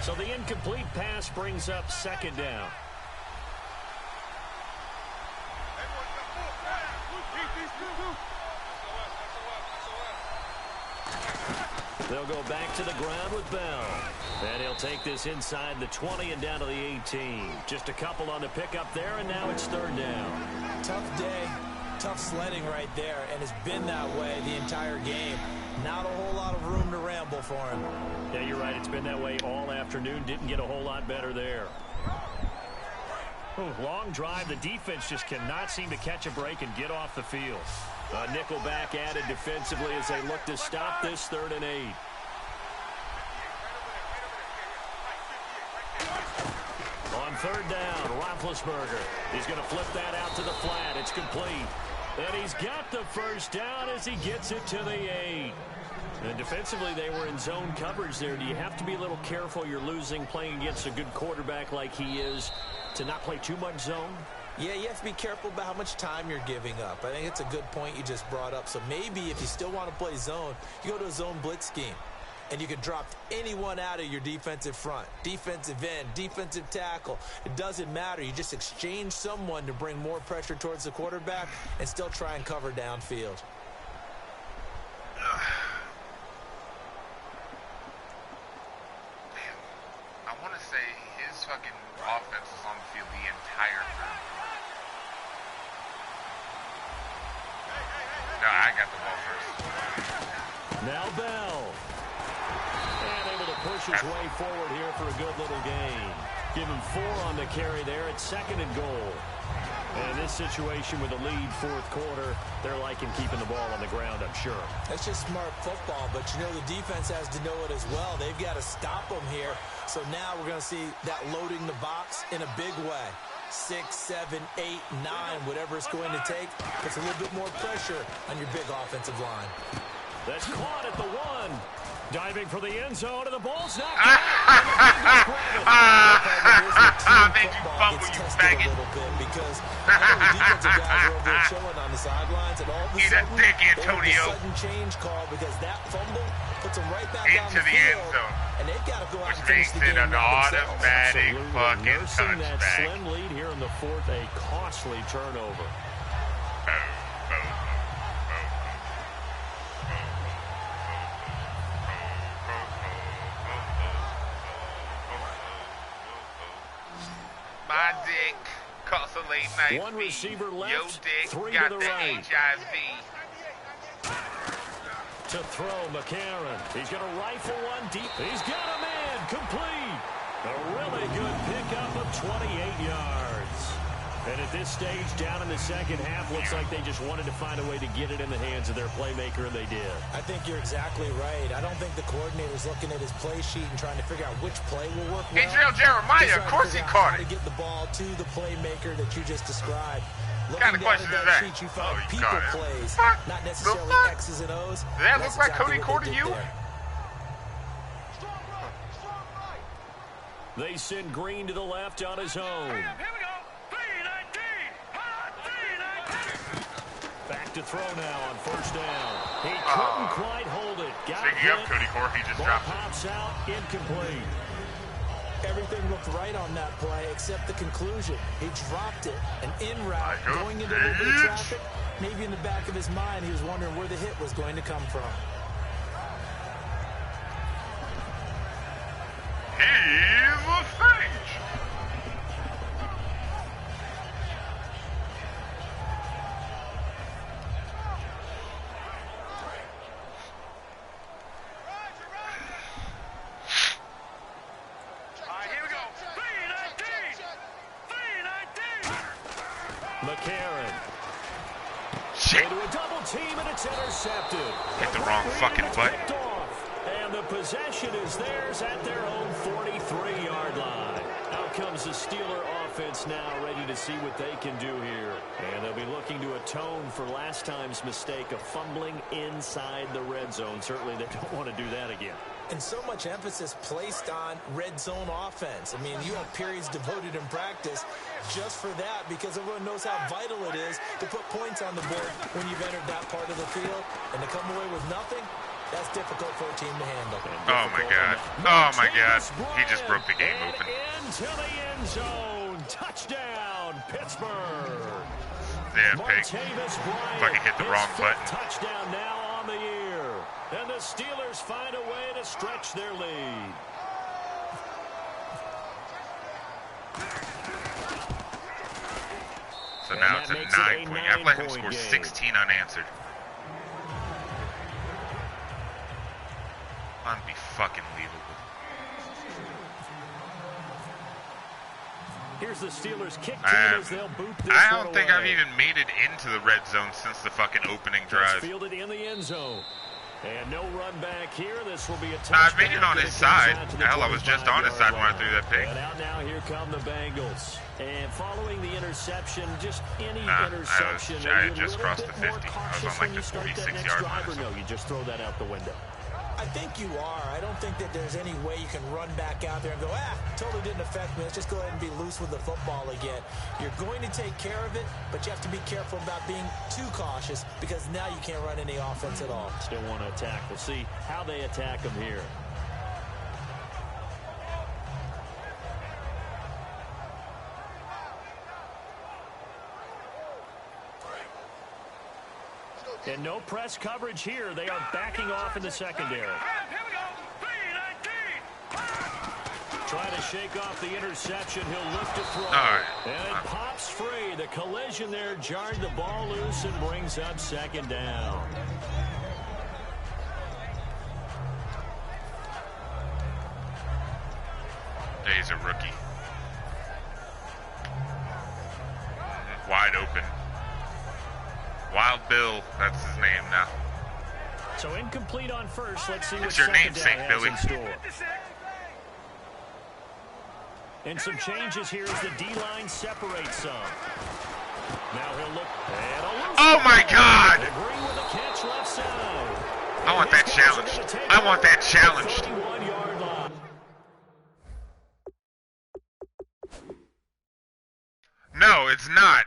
So the incomplete pass brings up second down. They'll go back to the ground with Bell. And he'll take this inside the 20 and down to the 18. Just a couple on the pickup there, and now it's third down. Tough day, tough sledding right there, and it's been that way the entire game. Not a whole lot of room to ramble for him. Yeah, you're right. It's been that way all afternoon. Didn't get a whole lot better there. Long drive. The defense just cannot seem to catch a break and get off the field. Nickelback added defensively as they look to stop this 3rd and 8. On third down, Roethlisberger. He's going to flip that out to the flat. It's complete. And he's got the first down as he gets it to the 8. And defensively, they were in zone coverage there. Do you have to be a little careful? You're losing playing against a good quarterback like he is to not play too much zone? Yeah, you have to be careful about how much time you're giving up. I think it's a good point you just brought up. So maybe if you still want to play zone, you go to a zone blitz scheme. And you can drop anyone out of your defensive front. Defensive end, defensive tackle. It doesn't matter. You just exchange someone to bring more pressure towards the quarterback and still try and cover downfield. I want to say his fucking offense was on the field the entire time. No, I got the ball first. Now Bell. And able to push his way forward here for a good little gain. Give him 4 on the carry there at 2nd and goal. And in this situation with the lead 4th quarter, they're liking keeping the ball on the ground, I'm sure. That's just smart football, but you know the defense has to know it as well. They've got to stop them here. So now we're going to see that loading the box in a big way. 6, 7, 8, 9, whatever it's going to take. Puts a little bit more pressure on your big offensive line. That's caught at the 1. Diving for the end zone, and the ball's knocked out. Made you fumble, you faggot. Because the defensive guys are over there chilling on the sidelines, and all of a sudden, Antonio. a sudden change call because that fumble puts them right back Into on the end zone. And they've got to go out and Which finish makes the game it an now automatic fucking Nursing that touchback. slim lead here in the 4th, a costly turnover. My dick. Cause a late night One feed. receiver left, Yo, Dick, 3 got to the the right. HIV. To throw, McCarron. He's going to rifle one deep. He's got a man. Complete. A really good pickup of 28 yards. And at this stage, down in the second half, looks like they just wanted to find a way to get it in the hands of their playmaker, and they did. I think you're exactly right. I don't think the coordinator's looking at his play sheet and trying to figure out which play will work well. Adriel Jeremiah, of course he caught it. How to get the ball to the playmaker that you just described. What kind of question is that? Sheet, you find people plays, not necessarily X's and O's. Does that look like Cody Core to you? They send Green to the left on his own. Here we go. 3-19. Back to throw now on first down. He couldn't quite hold it. Speaking of Cody Core, he just dropped it. Pops out, incomplete. Everything looked right on that play except the conclusion. He dropped it, an in route, going into a little bit of traffic. Maybe in the back of his mind, he was wondering where the hit was going to come from. He's a sage. McCarron. Shit. Into a double team, and it's intercepted. Hit the wrong fucking button. And the possession is theirs at their own 43-yard line. Out comes the Steeler offense now, ready to see what they can do here. And they'll be looking to atone for last time's mistake of fumbling inside the red zone. Certainly they don't want to do that again. And so much emphasis placed on red zone offense. I mean, you have periods devoted in practice just for that because everyone knows how vital it is to put points on the board when you've entered that part of the field. And to come away with nothing, that's difficult for a team to handle. Oh, my God. Oh, my God. He just broke the game open. Into the end zone. Touchdown, Pittsburgh. Yeah, pig. Fucking hit the wrong button. Touchdown now on the year. And the Steelers find a way to stretch their lead. So now it's a 9-point. I've let him score 16 unanswered. Unfucking-believable. Here's the Steelers kick team as they'll boot this I don't think away. I've even made it into the red zone since the fucking opening drive. Fielded in the end zone. And no run back here. This will be a touchdown. I've made it on his side. Hell, I was just on his side when I threw that pick. And out now, here come the Bengals. And following the interception, just any interception. I just crossed the 50. I was on like the 46-yard line. No, you just throw that out the window. I think you are. I don't think that there's any way you can run back out there and go, totally didn't affect me. Let's just go ahead and be loose with the football again. You're going to take care of it, but you have to be careful about being too cautious because now you can't run any offense at all. Still want to attack. We'll see how they attack them here. And no press coverage here. They are backing off in the secondary. Here we go. 3-19. Trying to shake off the interception. He'll lift to throw. All right. And it pops free. The collision there jarred the ball loose and brings up second down. He's a rookie. Wide open. Wild Bill, that's his name now. So incomplete on first. Let's see what It's your second namesake, down Billy. has in store. And some changes here as the D-line separates some. Now he'll look. And a loose Oh my God! Green with a catch left side. I want that challenged. I want that challenged. 31-yard line. No, it's not.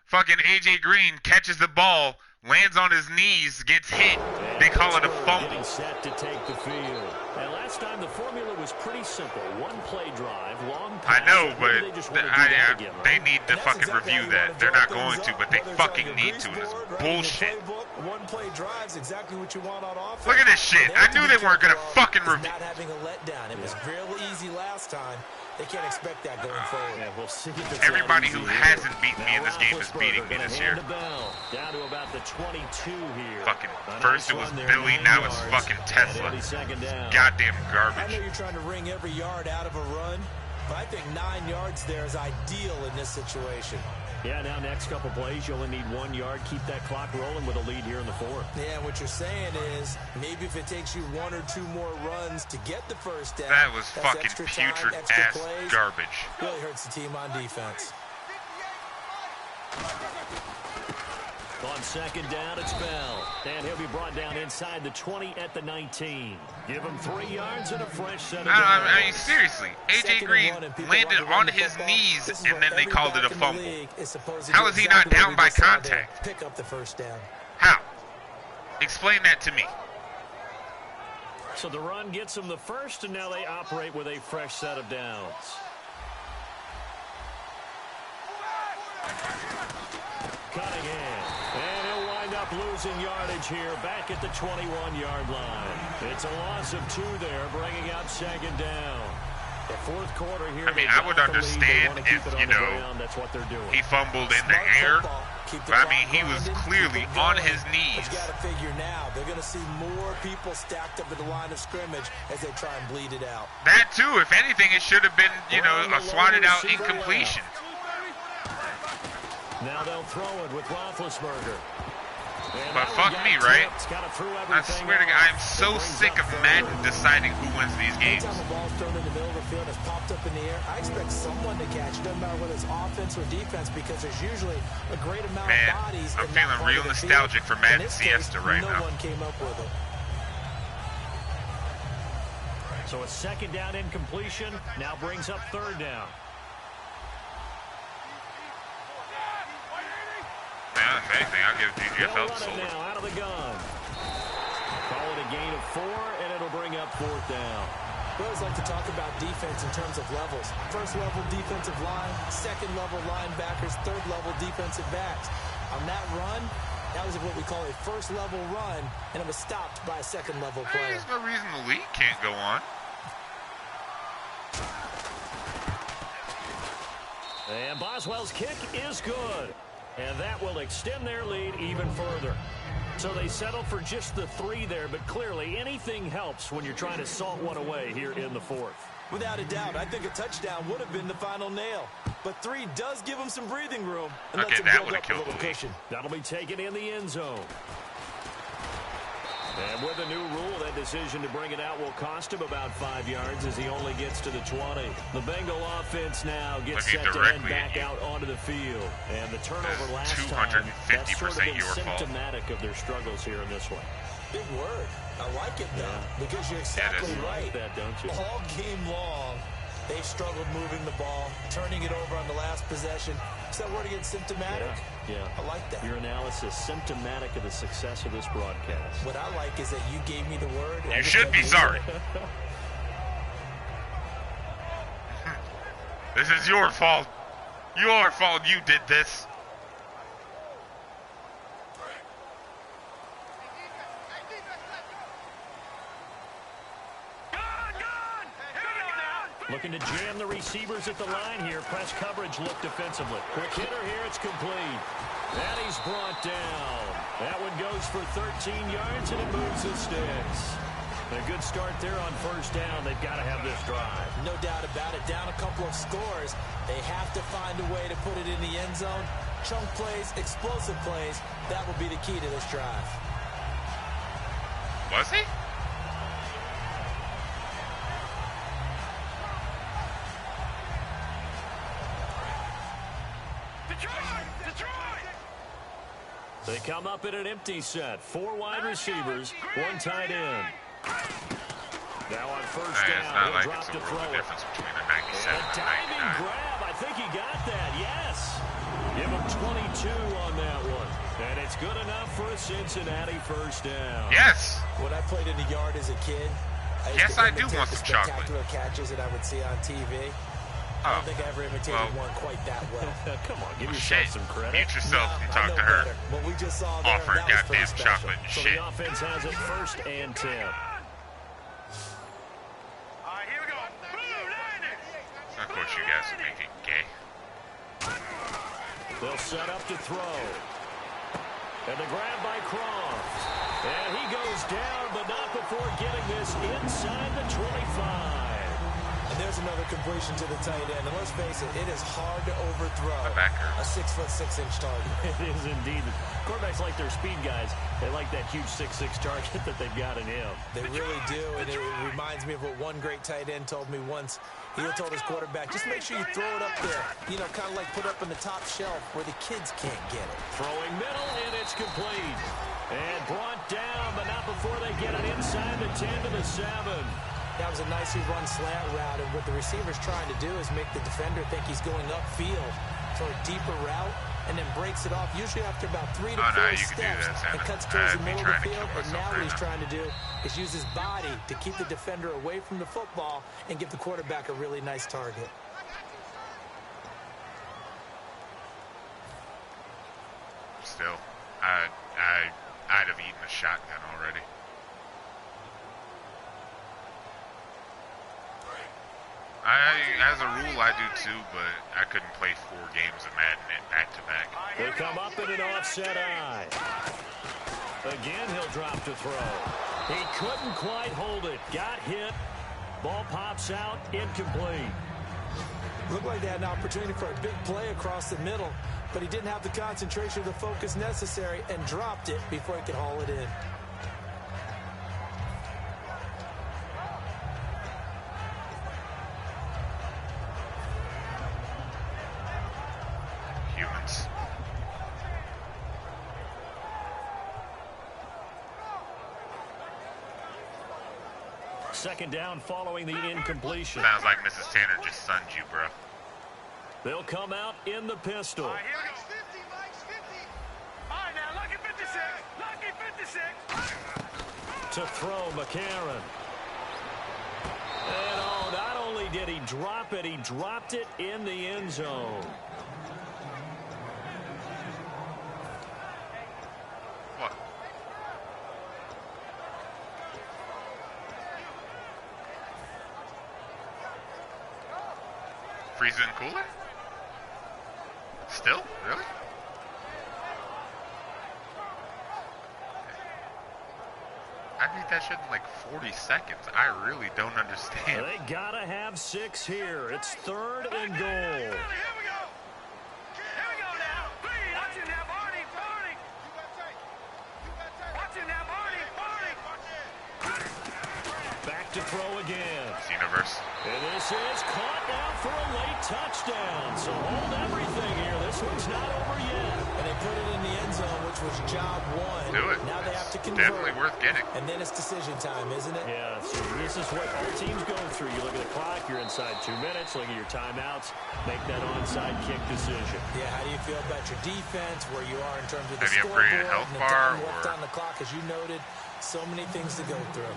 Fucking AJ Green catches the ball, lands on his knees, gets hit. They call it a fumble. Getting set to take the field. And last time the formula was pretty simple. One play drive, long pass. I know, but they need to fucking review that. They're not going to, but they fucking need to. And it's bullshit. One play drive's exactly what you want on offense. Look at this shit. I knew they weren't going to fucking review. Not having a letdown. It was real easy last time. They can't expect that going forward. Yeah, we'll see if it's Everybody who hasn't beaten me now in this game is beating me this year. Down to about the 22 here. Fucking first it was Billy, now it's fucking Tesla. Goddamn I garbage. know you're trying to wring every yard out of a run, but I think 9 yards there is ideal in this situation. Yeah, now next couple plays, you only need 1 yard. Keep that clock rolling with a lead here in the fourth. Yeah, what you're saying is maybe if it takes you 1 or 2 more runs to get the first down, That was that's fucking extra time, putrid extra ass plays. garbage. Really hurts the team on defense. On second down, it's Bell. And he'll be brought down inside the 20 at the 19. Give him 3 yards and a fresh set of downs. I mean, seriously, A.J. Green landed on his knees, and then they called it a fumble. How is he not down by contact? Pick up the first down. How? Explain that to me. So the run gets them the first, and now they operate with a fresh set of downs. Cunningham. And he'll wind up losing yardage here back at the 21-yard line. It's a loss of 2 there, bringing up second down. The fourth quarter here. I mean, I would understand if, you know, that's what they're doing. he fumbled in the air, but I mean, he was clearly on his knees. But you got to figure now, they're going to see more people stacked up at the line of scrimmage as they try and bleed it out. That too, if anything, it should have been, you know, a swatted out incompletion. Now they'll throw it with Roethlisberger. But fuck me, right? I swear to God, I'm so sick of Madden deciding who wins these games. Anytime a ball's thrown in the middle of the field, it's popped up in the air, I expect someone to catch it, no matter whether it's offense or defense, because there's usually a great amount of bodies. I'm feeling real nostalgic for Madden Siesta right now. No one came up with it. So a second down incompletion now brings up third down. Yeah, if anything, I'll give DGFL the solar. Now out of the gun. Call it a gain of 4, and it'll bring up fourth down. We always like to talk about defense in terms of levels. First level defensive line, second level linebackers, third level defensive backs. On that run, that was what we call a first level run, and it was stopped by a second level player. There's no reason the league can't go on. And Boswell's kick is good. And that will extend their lead even further. So they settle for just the 3 there, but clearly anything helps when you're trying to salt one away here in the fourth. Without a doubt, I think a touchdown would have been the final nail. But 3 does give them some breathing room. And Okay, that would have killed the lead. That'll be taken in the end zone. And with a new rule, that decision to bring it out will cost him about 5 yards as he only gets to the 20. The Bengal offense now gets set to head back out onto the field. And the turnover last time, that's sort of been symptomatic of their struggles here in this one. Big word. I like it, though, because you're exactly right. Like that, don't you? All game long, they've struggled moving the ball, turning it over on the last possession. Is that word again, symptomatic? Yeah. I like that. Your analysis, symptomatic of the success of this broadcast. What I like is that you gave me the word. You should be sorry. This is your fault. Your fault you did this. Looking to jam the receivers at the line here. Press coverage look defensively. Quick hitter here. It's complete. And he's brought down. That one goes for 13 yards, and it moves the sticks. A good start there on first down. They've got to have this drive. No doubt about it. Down a couple of scores. They have to find a way to put it in the end zone. Chunk plays, explosive plays. That will be the key to this drive. Was he? They come up in an empty set. 4 wide receivers, 1 tight end. Now on first down, it's not like drop it's to a throw world it. difference between a 97 A and a diving 99. grab. I think he got that. Yes. Give him 22 on that one. And it's good enough for a Cincinnati first down. Yes. When I played in the yard as a kid, Yes, I do want the some chocolate. spectacular catches that I would see on TV. I don't think I ever imitated one quite that well. Come on, give Shit. yourself some credit. Mute yourself and I talk know to her. better. What we just saw there, Offer that was pretty goddamn special. chocolate and So shit. the offense has it first and 10. All right, here we go. Blue, landing. you guys would make it gay. They'll set up to throw. And the grab by Croft. And he goes down, but not before getting this inside the 25. And there's another completion to the tight end. And let's face it, it is hard to overthrow a 6'6" target. It is indeed. Quarterbacks like their speed guys. They like that huge 6'6" target that they've got in him. They really do, and it reminds me of what one great tight end told me once. He told his quarterback, just make sure you throw it up there. You know, kind of like put up in the top shelf where the kids can't get it. Throwing middle, and it's complete. And brought down, but not before they get it inside the 10 to the 7. That was a nicely run slant route, and what the receiver's trying to do is make the defender think he's going upfield for a deeper route, and then breaks it off, usually after about 3 to 4 steps, and cuts towards the middle of the field. And now what he's trying to do is use his body to keep the defender away from the football and give the quarterback a really nice target. Still, I'd have eaten a shotgun already. As a rule, I do too, but I couldn't play 4 games of Madden back-to-back. They come up in an offset eye. Again, he'll drop to throw. He couldn't quite hold it. Got hit. Ball pops out. Incomplete. Looked like they had an opportunity for a big play across the middle, but he didn't have the concentration or the focus necessary and dropped it before he could haul it in. Humans. Second down following the incompletion. Sounds like Mrs. Tanner just sunned you, bro. They'll come out in the pistol. All right, here we go. 50, Mike's 50. All right, now, lucky 56. Lucky 56. To throw, McCarron. And oh, not only did he drop it, he dropped it in the end zone. What? Freezing cooler? Still? Really? I need that shit in like 40 seconds. I really don't understand. They gotta have 6 here. It's 3rd and goal. Here we go. Here we go now. Watch him now, Barney. Barney. Watch him now, Barney. Barney. Back to throw again. Universe. And this is caught now for a late touchdown. So hold everything here. This one's not over yet. And they put it in the end zone, which was job 1. Do it. Now they have to convert. Definitely worth getting. And then it's decision time, isn't it? Yeah, so this is what all teams go through. You look at the clock, you're inside 2 minutes, look at your timeouts, make that onside kick decision. Yeah, how do you feel about your defense, where you are in terms of the Have you scoreboard, upgraded health and the bar, time left or on the clock, as you noted, so many things to go through.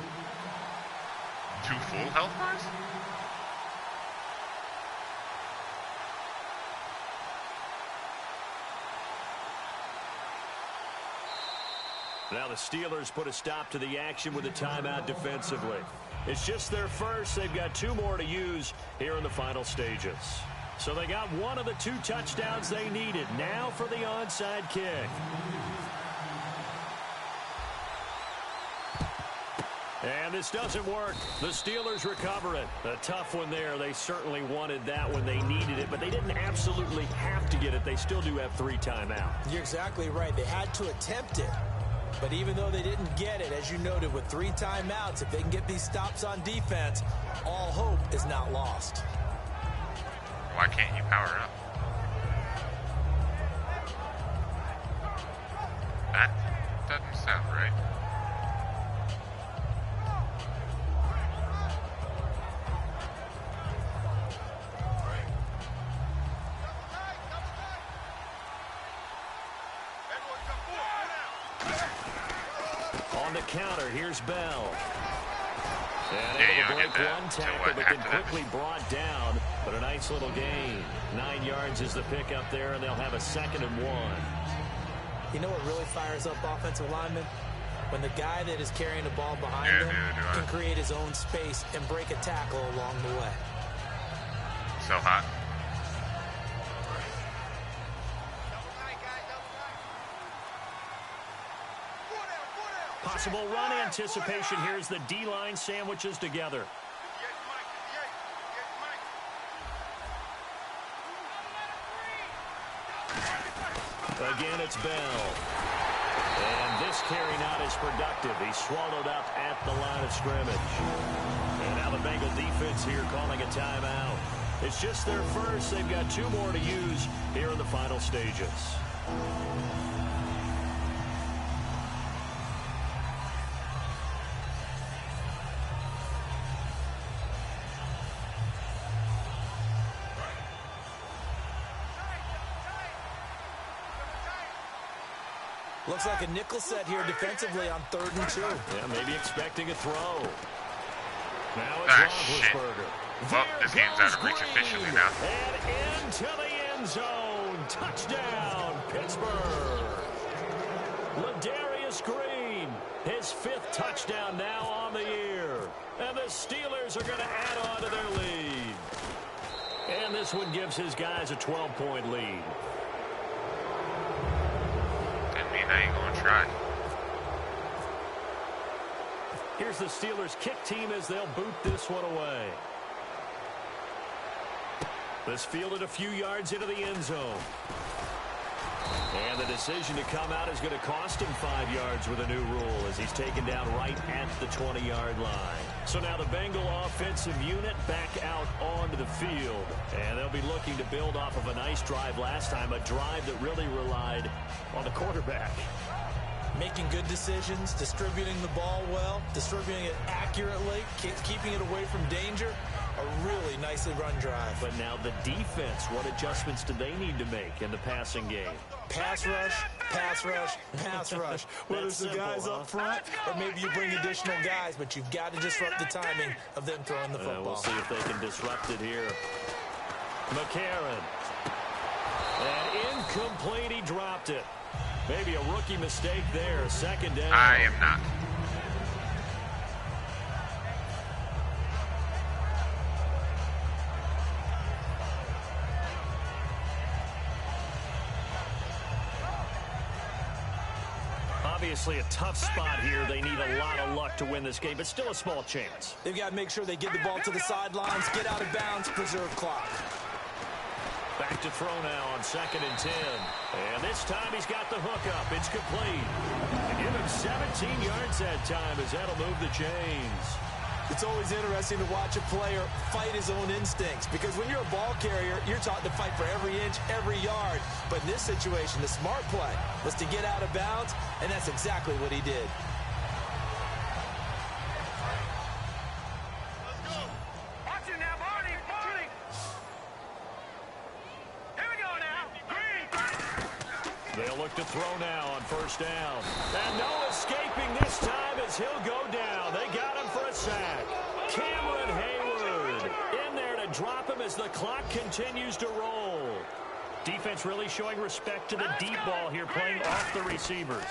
2 full health bars? Now the Steelers put a stop to the action with a timeout defensively. It's just their first. They've got 2 more to use here in the final stages. So they got one of the 2 touchdowns they needed. Now for the onside kick. And this doesn't work. The Steelers recover it. A tough one there. They certainly wanted that when they needed it, but they didn't absolutely have to get it. They still do have 3 timeouts. You're exactly right. They had to attempt it. But even though they didn't get it, as you noted, with 3 timeouts, if they can get these stops on defense, all hope is not lost. Why can't you power up? That doesn't sound right. On the counter, here's Bell. And Yeah, you able to don't break get that one till tackle, but after then that. quickly brought down. But a nice little gain. 9 yards is the pickup there, and they'll have a 2nd and 1. You know what really fires up offensive linemen? When the guy that is carrying the ball behind him can create his own space and break a tackle along the way. So hot. possible run anticipation here as the D-line sandwiches together. Again, it's Bell. And this carry not as productive. He's swallowed up at the line of scrimmage. And now the Bengal defense here calling a timeout. It's just their first. They've got 2 more to use here in the final stages. Looks like a nickel set here defensively on 3rd and 2. Yeah, maybe expecting a throw. Now it's Roethlisberger. Well, this game's out of reach officially now. And into the end zone. Touchdown, Pittsburgh. Ladarius Green, his 5th touchdown now on the year. And the Steelers are going to add on to their lead. And this one gives his guys a 12-point lead. I ain't gonna try. Here's the Steelers kick team as they'll boot this one away. This fielded a few yards into the end zone. And the decision to come out is going to cost him 5 yards with a new rule as he's taken down right at the 20-yard line. So now the Bengal offensive unit back out onto the field. And they'll be looking to build off of a nice drive last time, a drive that really relied on the quarterback. Making good decisions, distributing the ball well, distributing it accurately, keeping it away from danger. A really nicely run drive. But now the defense, what adjustments do they need to make in the passing game? Pass rush, pass rush, pass rush. Whether it's the guys up front or maybe you bring additional guys, but you've got to disrupt the timing of them throwing the football. We'll see if they can disrupt it here. McCarron. And incomplete, he dropped it. Maybe a rookie mistake there, 2nd down. I am not. Obviously a tough spot here. They need a lot of luck to win this game, but still a small chance. They've got to make sure they get the ball to the sidelines, get out of bounds, preserve clock. Back to throw now on 2nd and 10. And this time he's got the hook up. It's complete. They give him 17 yards that time as that'll move the chains. It's always interesting to watch a player fight his own instincts because when you're a ball carrier, you're taught to fight for every inch, every yard. But in this situation, the smart play was to get out of bounds, and that's exactly what he did. Let's go. Watch it now, Barney. Barney. Here we go now. Green. They'll look to throw now on 1st down. And no escaping this time as he'll go down. They got him for a sack. Cameron Hayward in there to drop him as the clock continues to roll. Defense really showing respect to the deep ball here, playing off the receivers.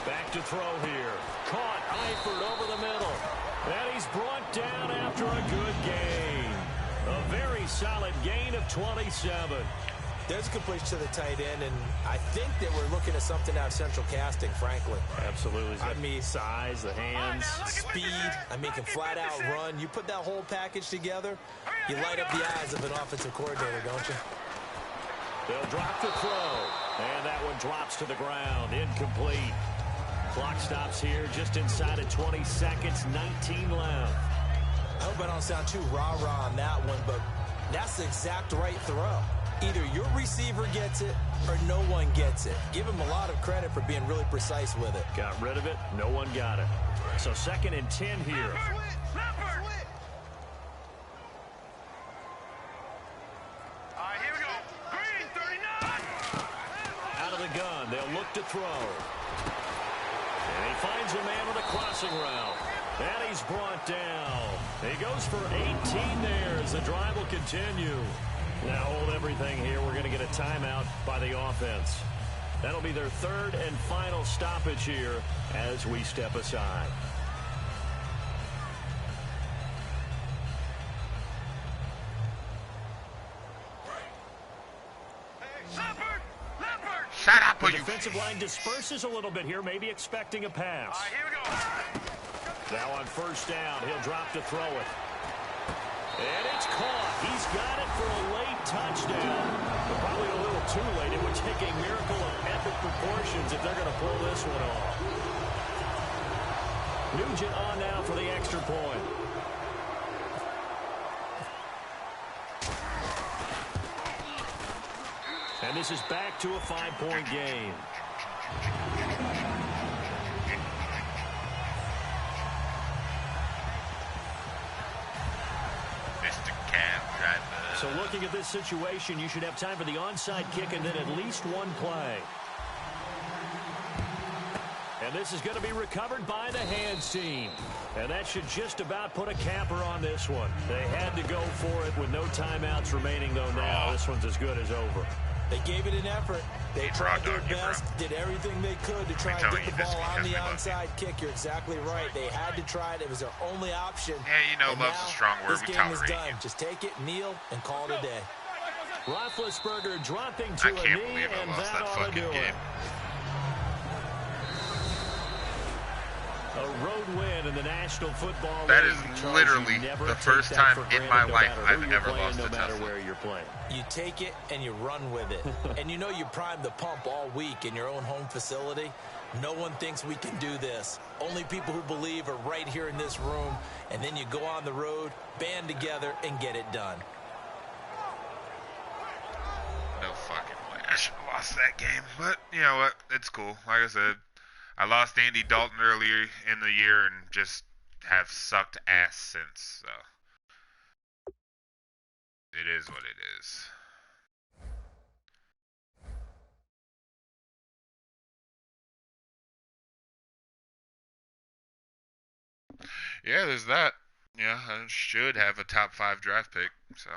Back to throw here. Caught Eifert over the middle. And he's brought down after a good gain. A very solid gain of 27. There's a completion to the tight end, and I think that we're looking at something out of central casting, frankly. Absolutely. I mean, size, the hands, speed. I mean, can flat out run. You put that whole package together, you light up the eyes of an offensive coordinator, don't you? They'll drop the throw, and that one drops to the ground. Incomplete. Clock stops here just inside of 20 seconds, 19 left. I hope I don't sound too rah-rah on that one, but that's the exact right throw. Either your receiver gets it or no one gets it. Give him a lot of credit for being really precise with it. Got rid of it. No one got it. So 2nd and 10 here. Here we go. Green, 39. Out of the gun. They'll look to throw. And he finds a man on the crossing route. And he's brought down. He goes for 18 there as the drive will continue. Now hold everything here. We're going to get a timeout by the offense. That'll be their 3rd and final stoppage here as we step aside. Shut up, The you. defensive line disperses a little bit here, maybe expecting a pass. All right, here we go. Now on first down, he'll drop to throw it. And it's caught. He's got it for a late touchdown. But probably a little too late. It would take a miracle of epic proportions if they're going to pull this one off. Nugent on now for the extra point. And this is back to a 5-point game. Mr. Cab Driver. So looking at this situation, you should have time for the onside kick and then at least one play. And this is going to be recovered by the hands team. And that should just about put a capper on this one. They had to go for it with no timeouts remaining, though now this one's as good as over. They gave it an effort. They tried their best, did everything they could to try and get the ball on the onside kick. You're exactly right. They had to try it. It was their only option. Yeah, you know, love's a strong word. This game is done. Just take it, kneel, and call it a day. Roethlisberger dropping to a knee, and that ought to do it. A road win in the National Football League. That is literally the first time in my life I've ever lost a matter where you're playing. You take it and you run with it. And you know you primed the pump all week in your own home facility. No one thinks we can do this. Only people who believe are right here in this room. And then you go on the road, band together, and get it done. No fucking way. I should have lost that game. But, you know what? It's cool. Like I said, I lost Andy Dalton earlier in the year and just have sucked ass since. So it is what it is. Yeah, there's that. Yeah, I should have a top 5 draft pick, so.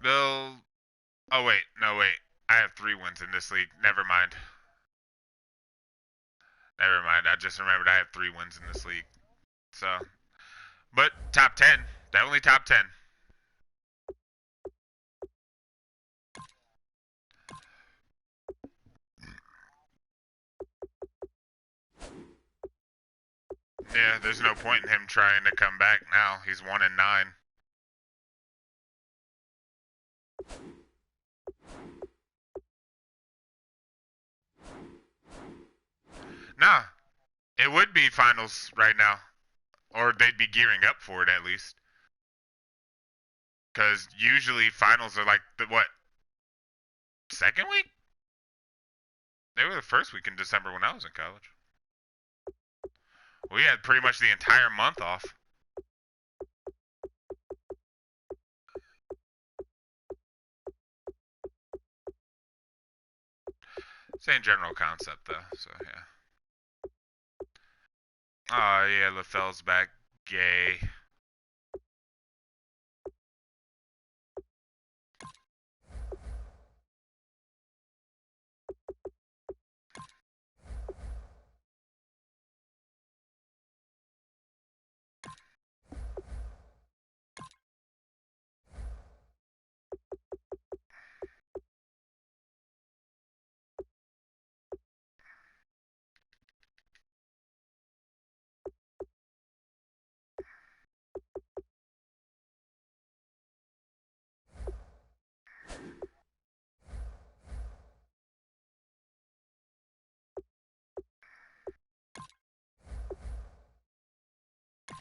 They'll... Oh, wait. No, wait. I have 3 wins in this league. Never mind. Never mind. I just remembered I have 3 wins in this league. So. But top 10. Definitely top 10. Yeah, there's no point in him trying to come back now. He's 1-9. Nah, it would be finals right now. Or they'd be gearing up for it at least. Because usually finals are like the, what? Second week? They were the first week in December when I was in college. We had pretty much the entire month off. Same general concept though, so yeah. Oh yeah, LaFell's back. Gay.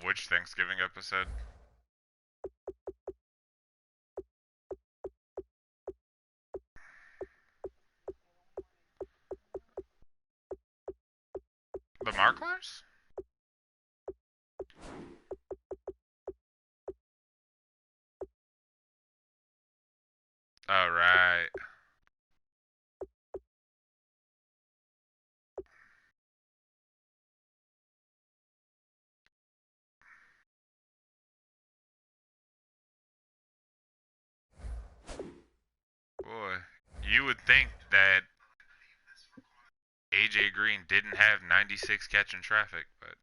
Which Thanksgiving episode? The Marklers? All right. Boy, you would think that AJ Green didn't have 96 catching traffic, but